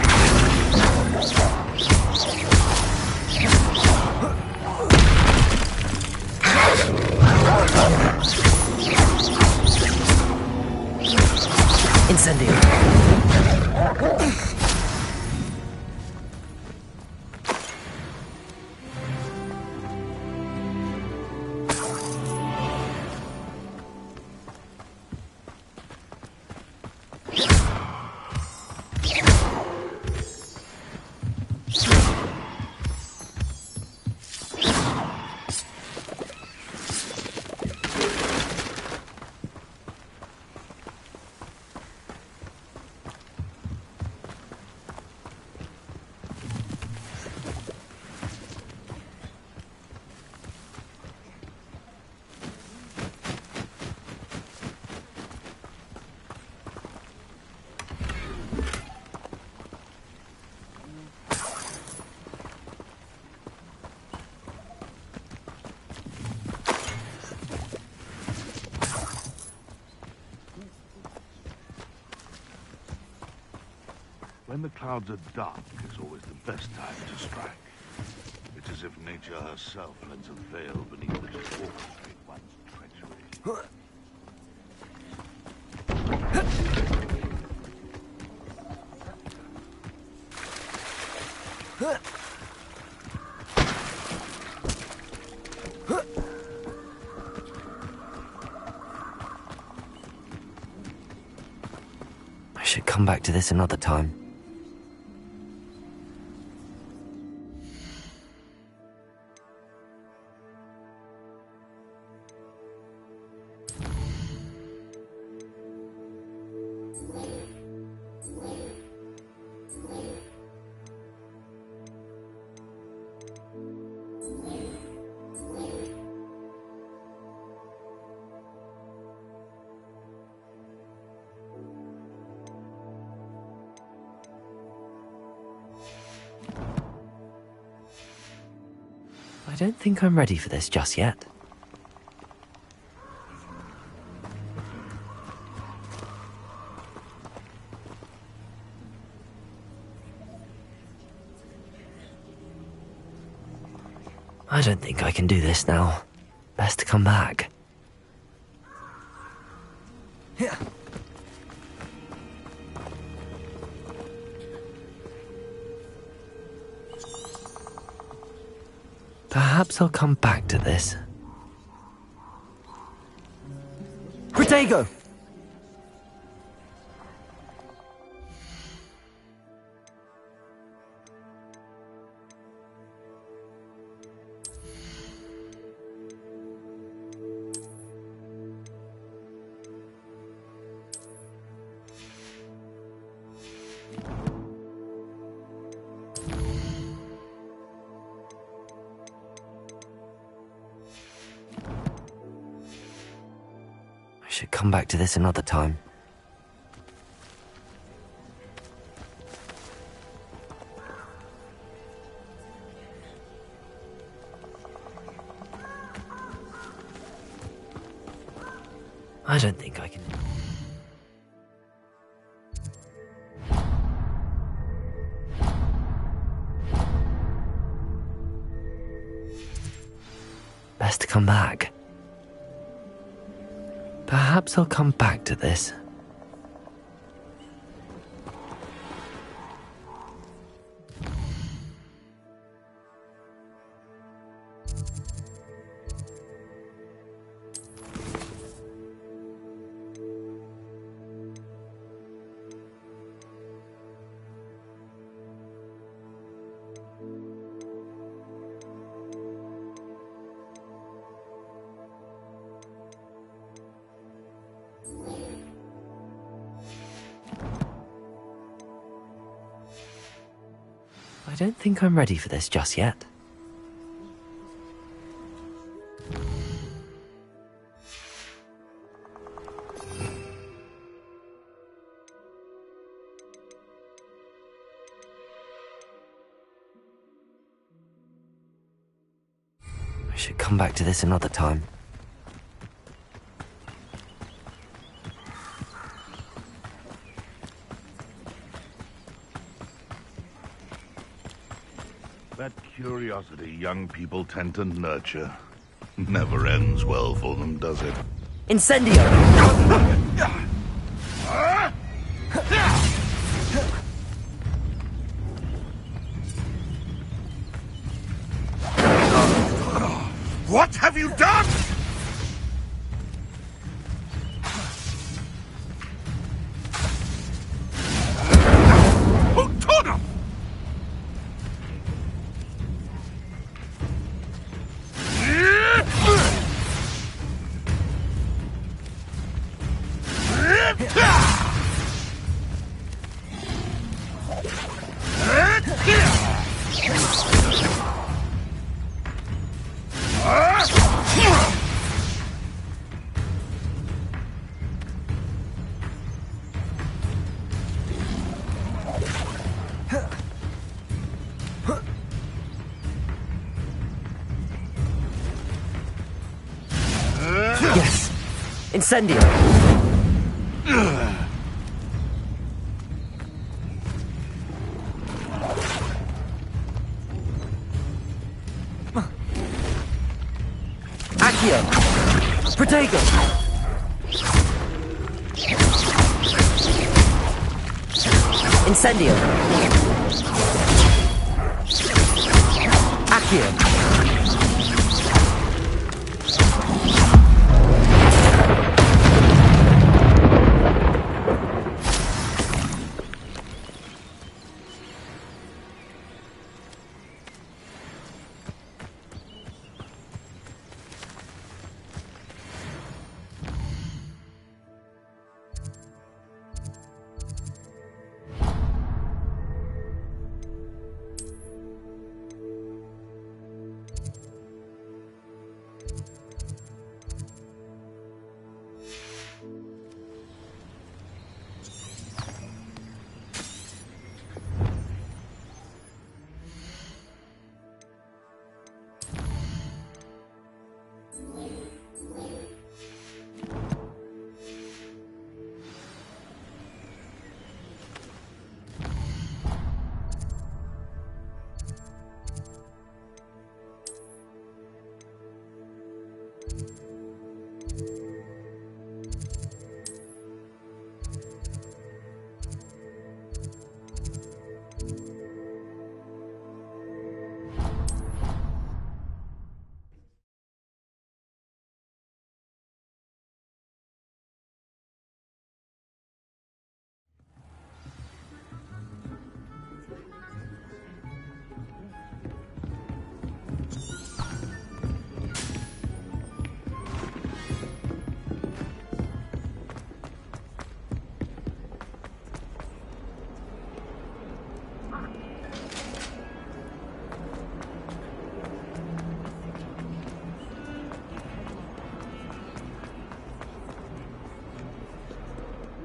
Incendio. When the clouds are dark is always the best time to strike. It's as if nature herself lends a veil beneath which to orchestrate one's treachery. I should come back to this another time. I don't think I'm ready for this just yet. I don't think I can do this now. Best to come back. Yeah. Perhaps I'll come back to this. Protego! I should come back to this another time. I don't think I can. best to come back. Perhaps I'll come back to this. I don't think I'm ready for this just yet. I should come back to this another time. That curiosity young people tend to nurture never ends well for them, does it? Incendio! What have you done? Yes! Incendio! Accio! Protego! Incendio! Accio!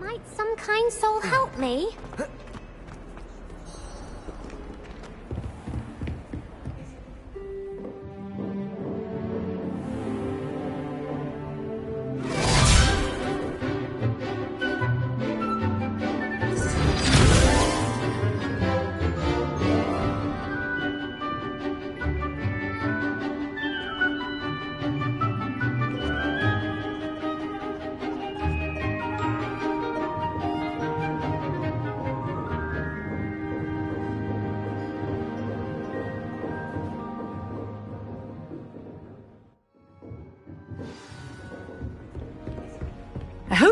Might some kind soul help me?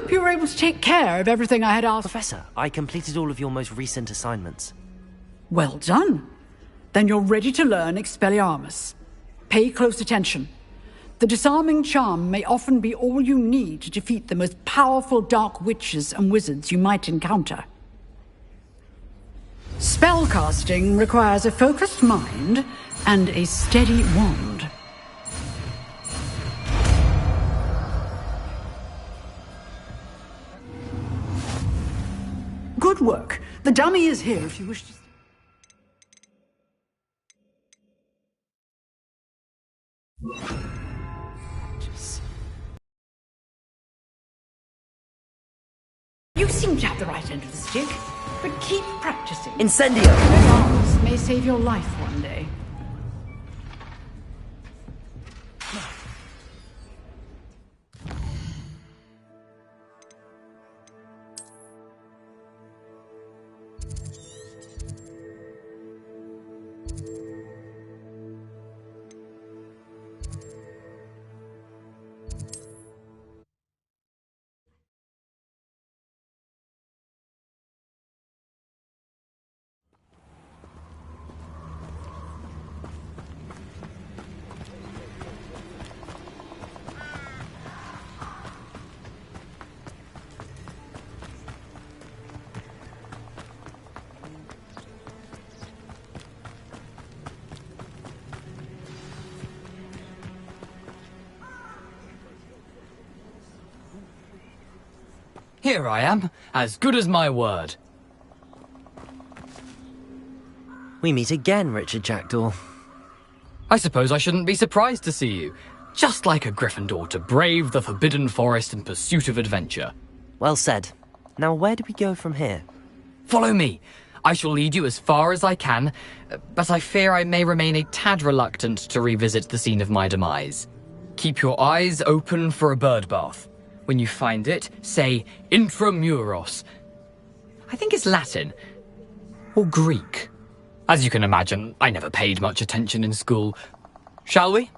hope you were able to take care of everything I had asked. Professor, I completed all of your most recent assignments. Well done. Then you're ready to learn Expelliarmus. Pay close attention. The disarming charm may often be all you need to defeat the most powerful dark witches and wizards you might encounter. Spellcasting requires a focused mind and a steady wand. Good work. The dummy is here if you wish to... You seem to have the right end of the stick, but keep practicing. Incendio! Those arms may save your life one day. Here I am, as good as my word. We meet again, Richard Jackdaw. I suppose I shouldn't be surprised to see you. Just like a Gryffindor to brave the Forbidden Forest in pursuit of adventure. Well said. Now where do we go from here? Follow me. I shall lead you as far as I can, but I fear I may remain a tad reluctant to revisit the scene of my demise. Keep your eyes open for a bird bath. When you find it, say Intramuros. I think it's Latin. Or Greek. As you can imagine, I never paid much attention in school. Shall we?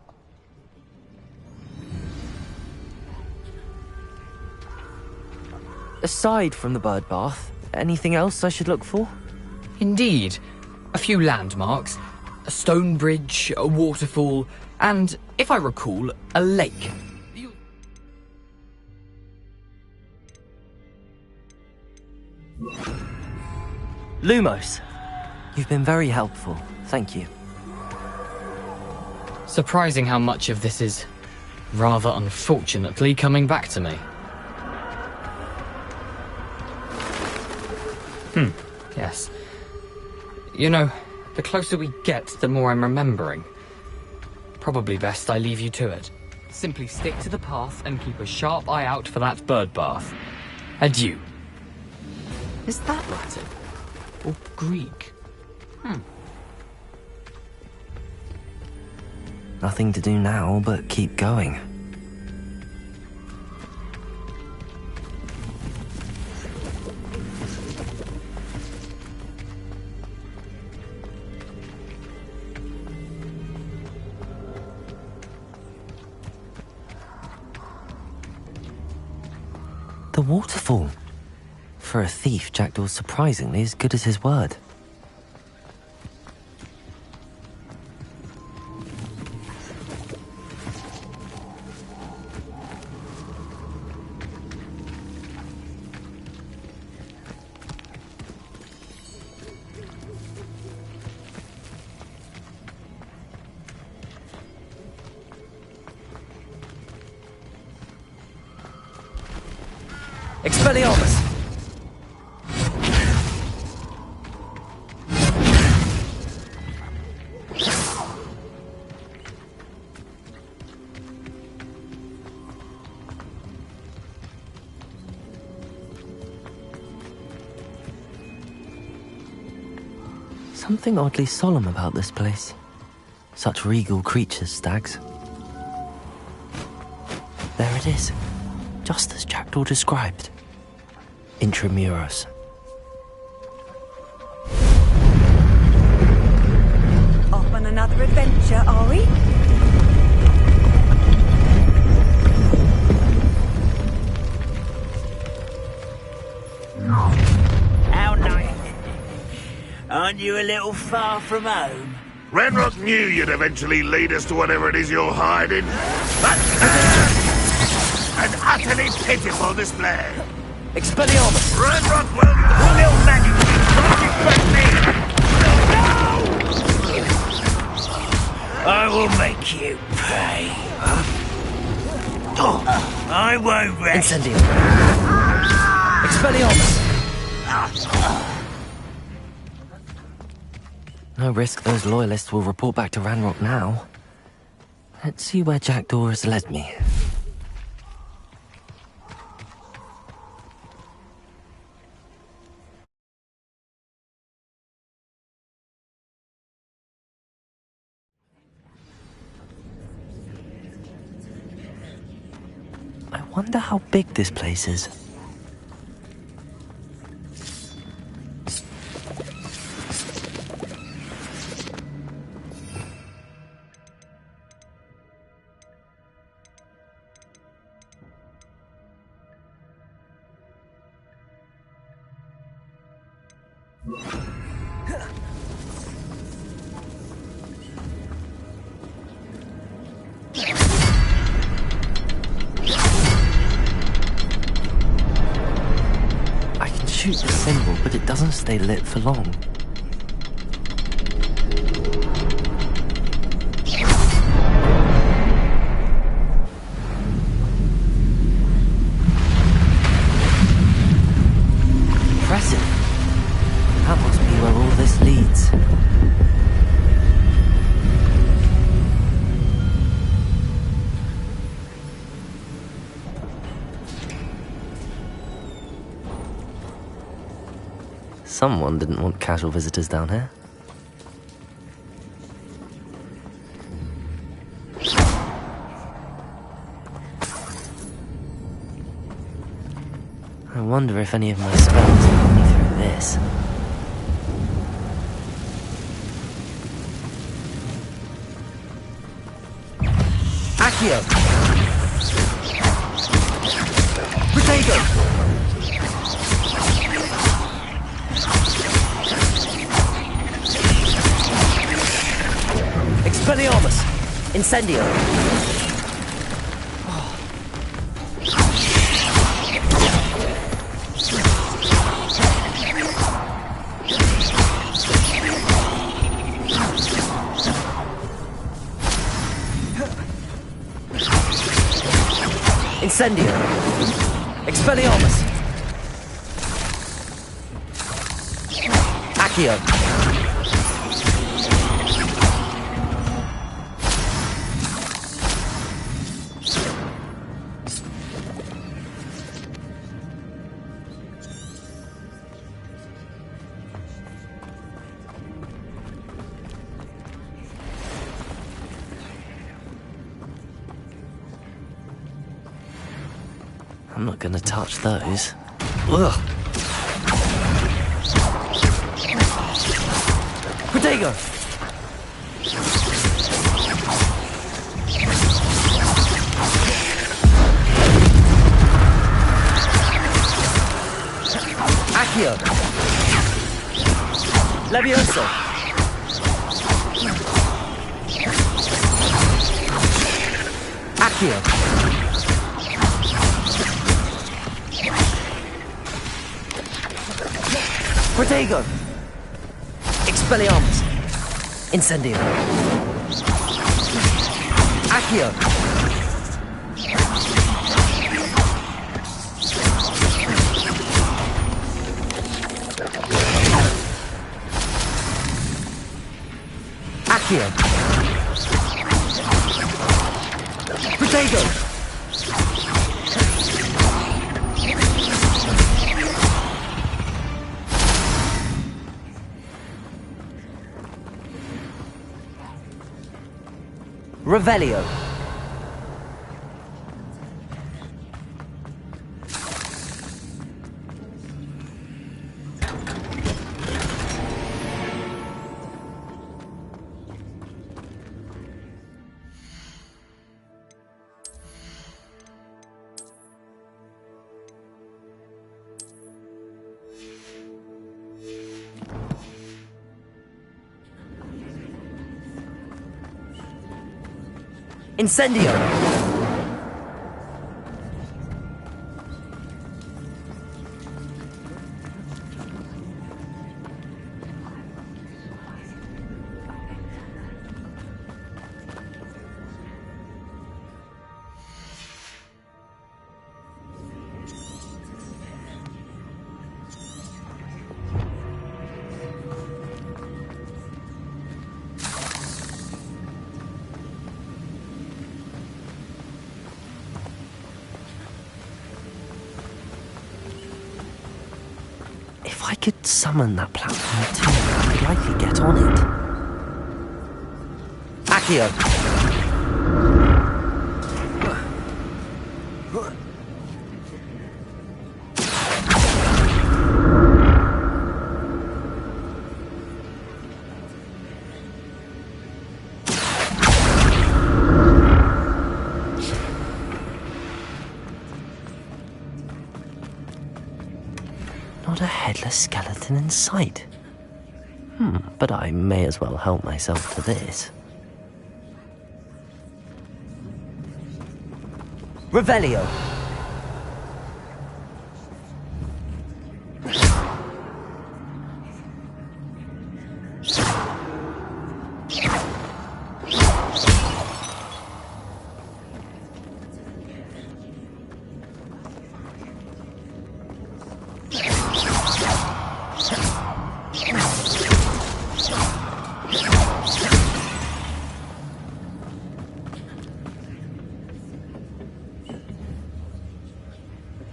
Aside from the bird bath, anything else I should look for? Indeed. A few landmarks. A stone bridge, a waterfall, and, if I recall, a lake. Lumos, you've been very helpful. Thank you. Surprising how much of this is, rather unfortunately, coming back to me. Yes. You know, the closer we get, the more I'm remembering. Probably best I leave you to it. Simply stick to the path and keep a sharp eye out for that bird bath. Adieu. Is that Latin? Or Greek? Nothing to do now but keep going. The waterfall. For a thief, Jackdaw's surprisingly as good as his word. Expelliarmus! Something oddly solemn about this place. Such regal creatures, stags. There it is, just as Jackdaw described. Intramuros. Off on another adventure, are we? Aren't you a little far from home? Renrock knew you'd eventually lead us to whatever it is you're hiding. An utterly pitiful display. Expelliarmus! Renrock will... Little man, you distract me! No! I will make you pay. I won't rest. Incendio! Expelliarmus! No risk those loyalists will report back to Ranrock now. Let's see where Jackdaw has led me. I wonder how big this place is. Shoot the symbol, but it doesn't stay lit for long. Impressive. That must be where all this leads. Someone didn't want casual visitors down here. I wonder if any of my spells got me through this. Accio! Protego! Expelliarmus! Incendio! Incendio! Expelliarmus! Accio! I'm not gonna touch those. Ugh! Protego! Accio! Levioso! Accio! Protego! Expelliarmus! Incendio! Accio! Accio! Protego! Revelio. Incendio! If I could summon that platform too, I could likely get on it. Accio! Not a headless skeleton in sight. But I may as well help myself to this. Revelio!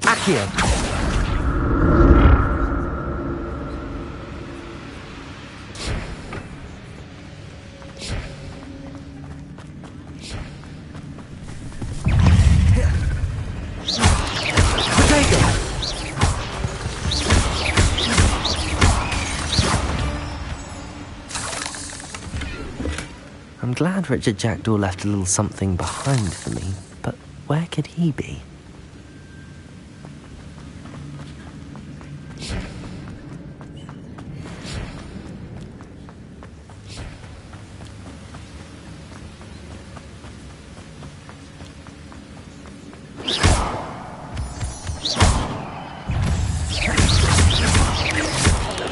Accio! I'm glad Richard Jackdaw left a little something behind for me, but where could he be?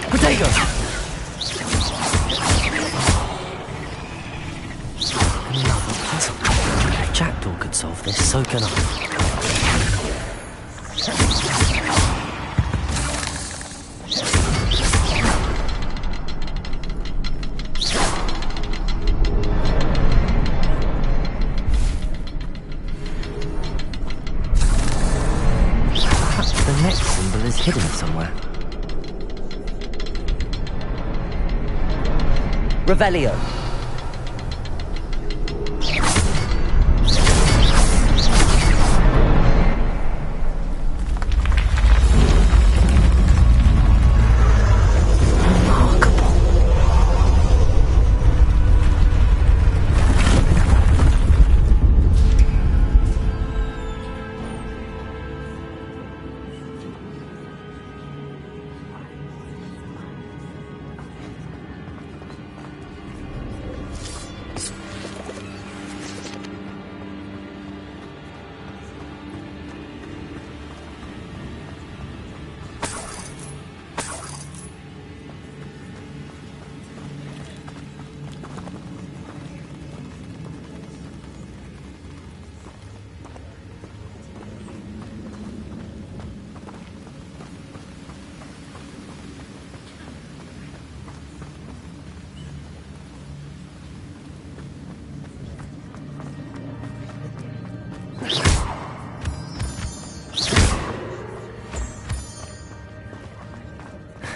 Protego! Another puzzle. If Jackdaw could solve this, so can I. Perhaps the next symbol is hidden somewhere. Revelio.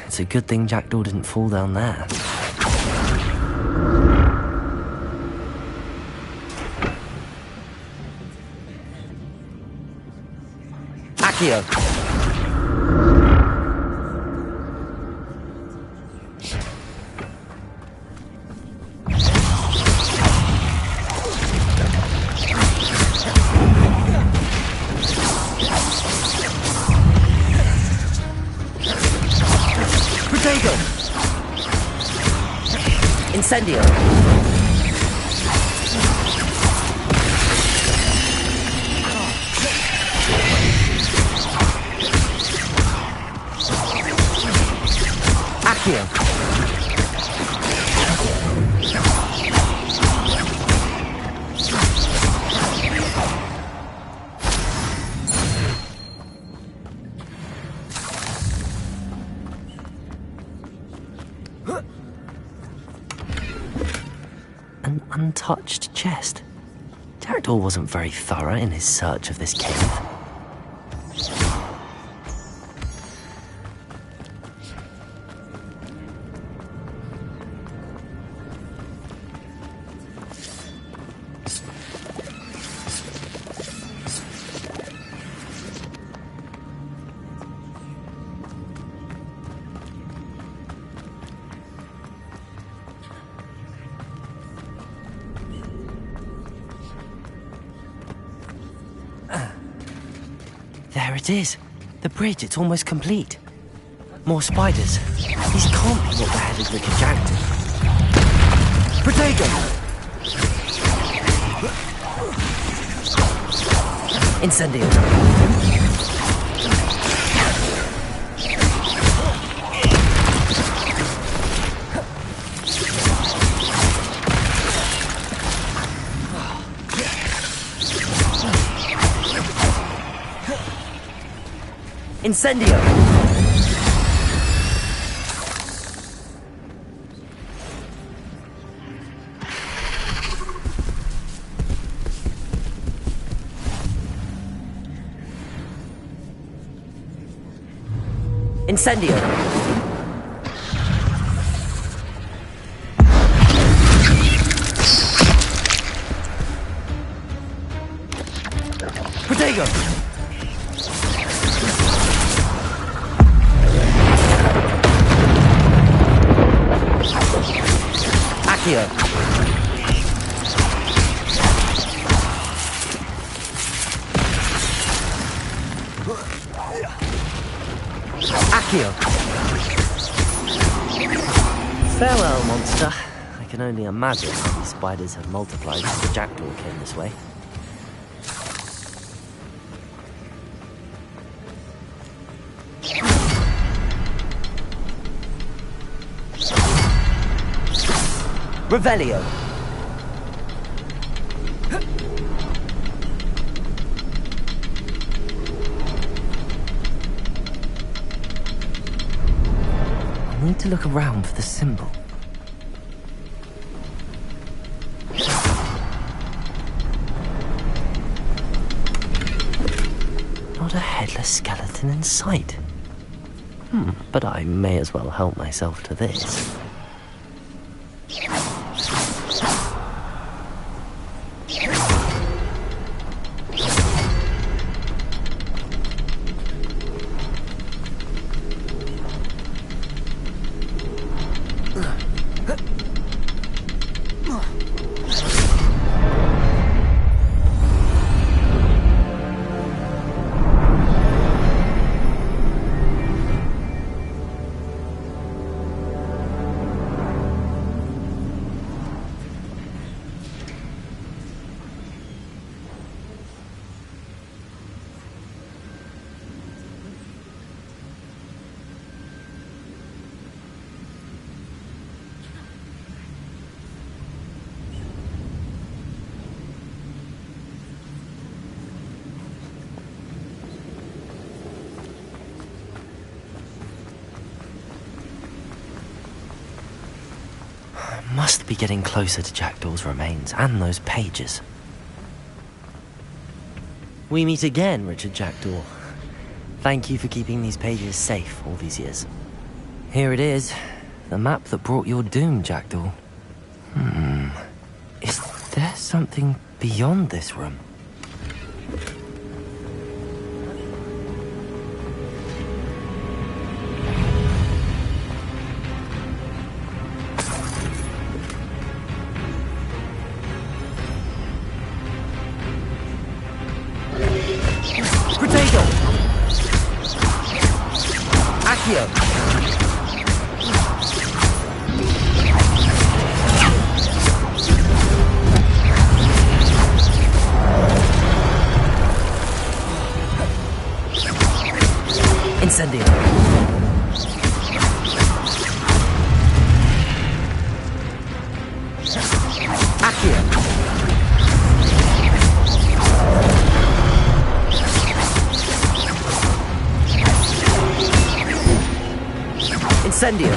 It's a good thing Jackdaw didn't fall down there. Accio! Incendio! untouched chest. Jackdaw wasn't very thorough in his search of this cave. There it is. The bridge, it's almost complete. More spiders. These can't be what the headed Richard Jackdaw. Protego! Incendio. Incendio! Incendio! Protego! Accio. Accio. Farewell, monster. I can only imagine how these spiders have multiplied since the Jackdaw came this way. Revelio. I need to look around for the symbol. Not a headless skeleton in sight. But I may as well help myself to this. Must be getting closer to Jackdaw's remains and those pages. We meet again, Richard Jackdaw. Thank you for keeping these pages safe all these years. Here it is, the map that brought your doom, Jackdaw. Is there something beyond this room? Incendio. Accio. Incendio.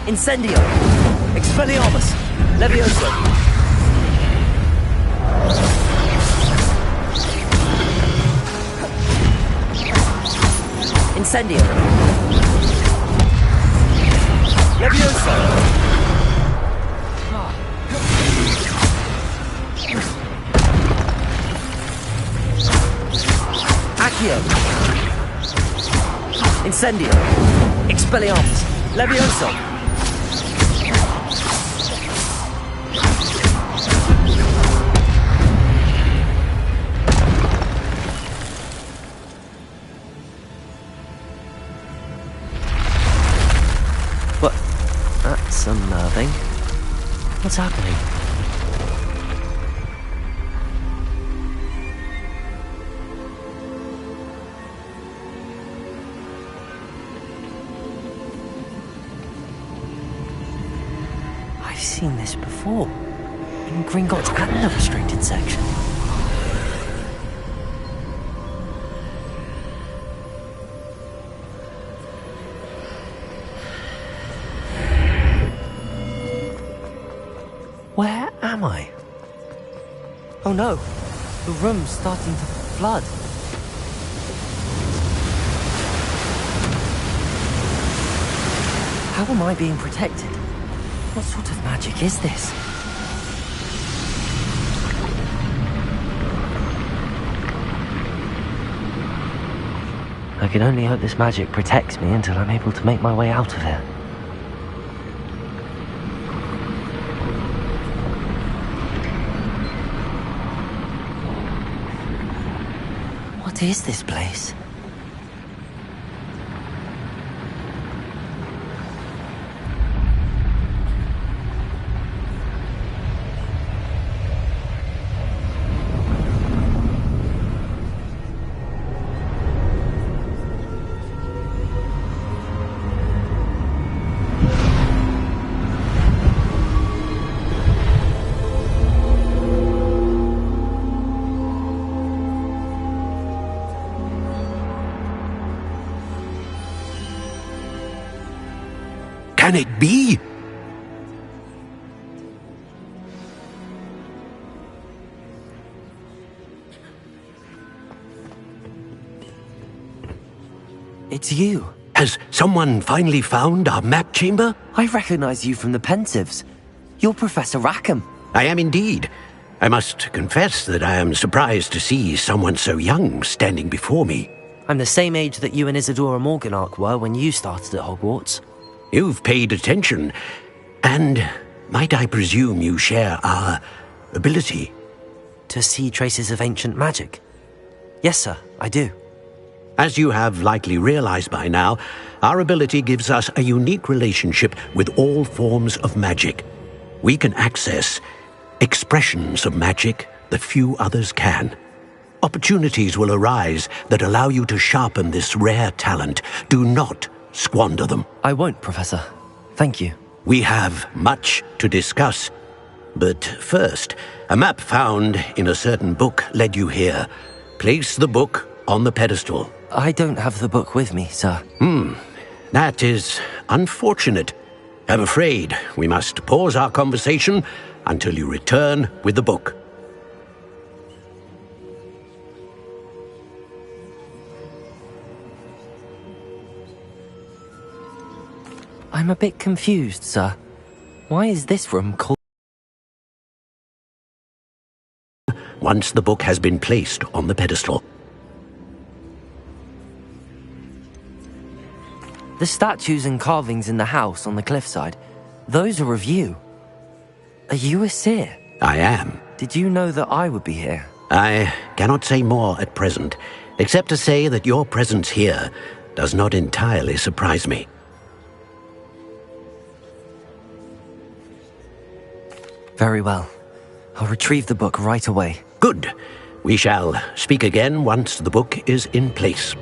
Incendio! Expelliarmus! Levioso! Incendio! Levioso! Accio! Incendio! Expelliarmus! Levioso! What? That's unnerving. What's happening? I've seen this before. In Gringotts and the restricted section. Where am I? Oh no, the room's starting to flood. How am I being protected? What sort of magic is this? I can only hope this magic protects me until I'm able to make my way out of here. What is this place? Can it be? It's you. Has someone finally found our map chamber? I recognize you from the Pensives. You're Professor Rackham. I am indeed. I must confess that I am surprised to see someone so young standing before me. I'm the same age that you and Isadora Morganach were when you started at Hogwarts. You've paid attention, and might I presume you share our ability? To see traces of ancient magic? Yes, sir, I do. As you have likely realized by now, our ability gives us a unique relationship with all forms of magic. We can access expressions of magic that few others can. Opportunities will arise that allow you to sharpen this rare talent. Do not squander them. I won't, Professor. Thank you. We have much to discuss. But first, a map found in a certain book led you here. Place the book on the pedestal. I don't have the book with me, sir. That is unfortunate. I'm afraid we must pause our conversation until you return with the book. I'm a bit confused, sir. Why is this room called... Once the book has been placed on the pedestal. The statues and carvings in the house on the cliffside, those are of you. Are you a seer? I am. Did you know that I would be here? I cannot say more at present, except to say that your presence here does not entirely surprise me. Very well. I'll retrieve the book right away. Good. We shall speak again once the book is in place.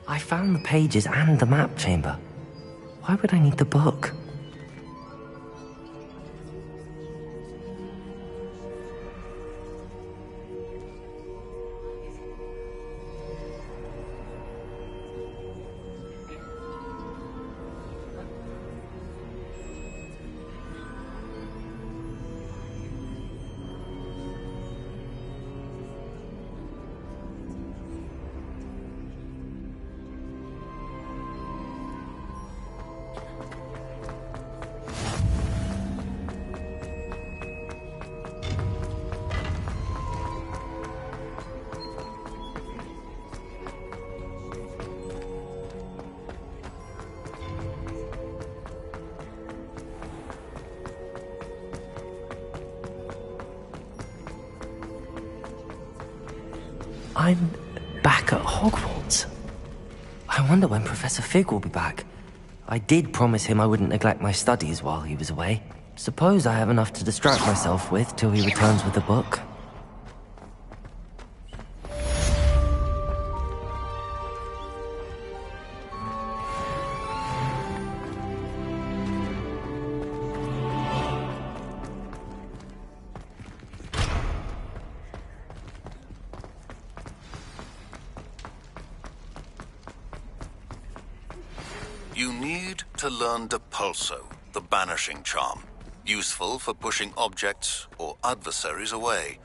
I found the pages and the map chamber. Why would I need the book? I'm back at Hogwarts. I wonder when Professor Fig will be back. I did promise him I wouldn't neglect my studies while he was away. Suppose I have enough to distract myself with till he returns with the book. You need to learn Depulso, the banishing charm. Useful for pushing objects or adversaries away.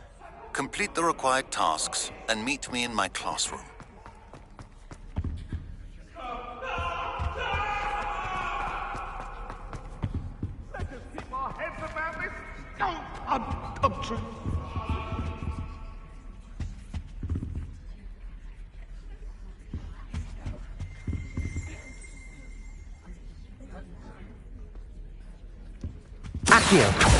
Complete the required tasks and meet me in my classroom. Let us keep our heads about this. Oh, I'm true. Accio!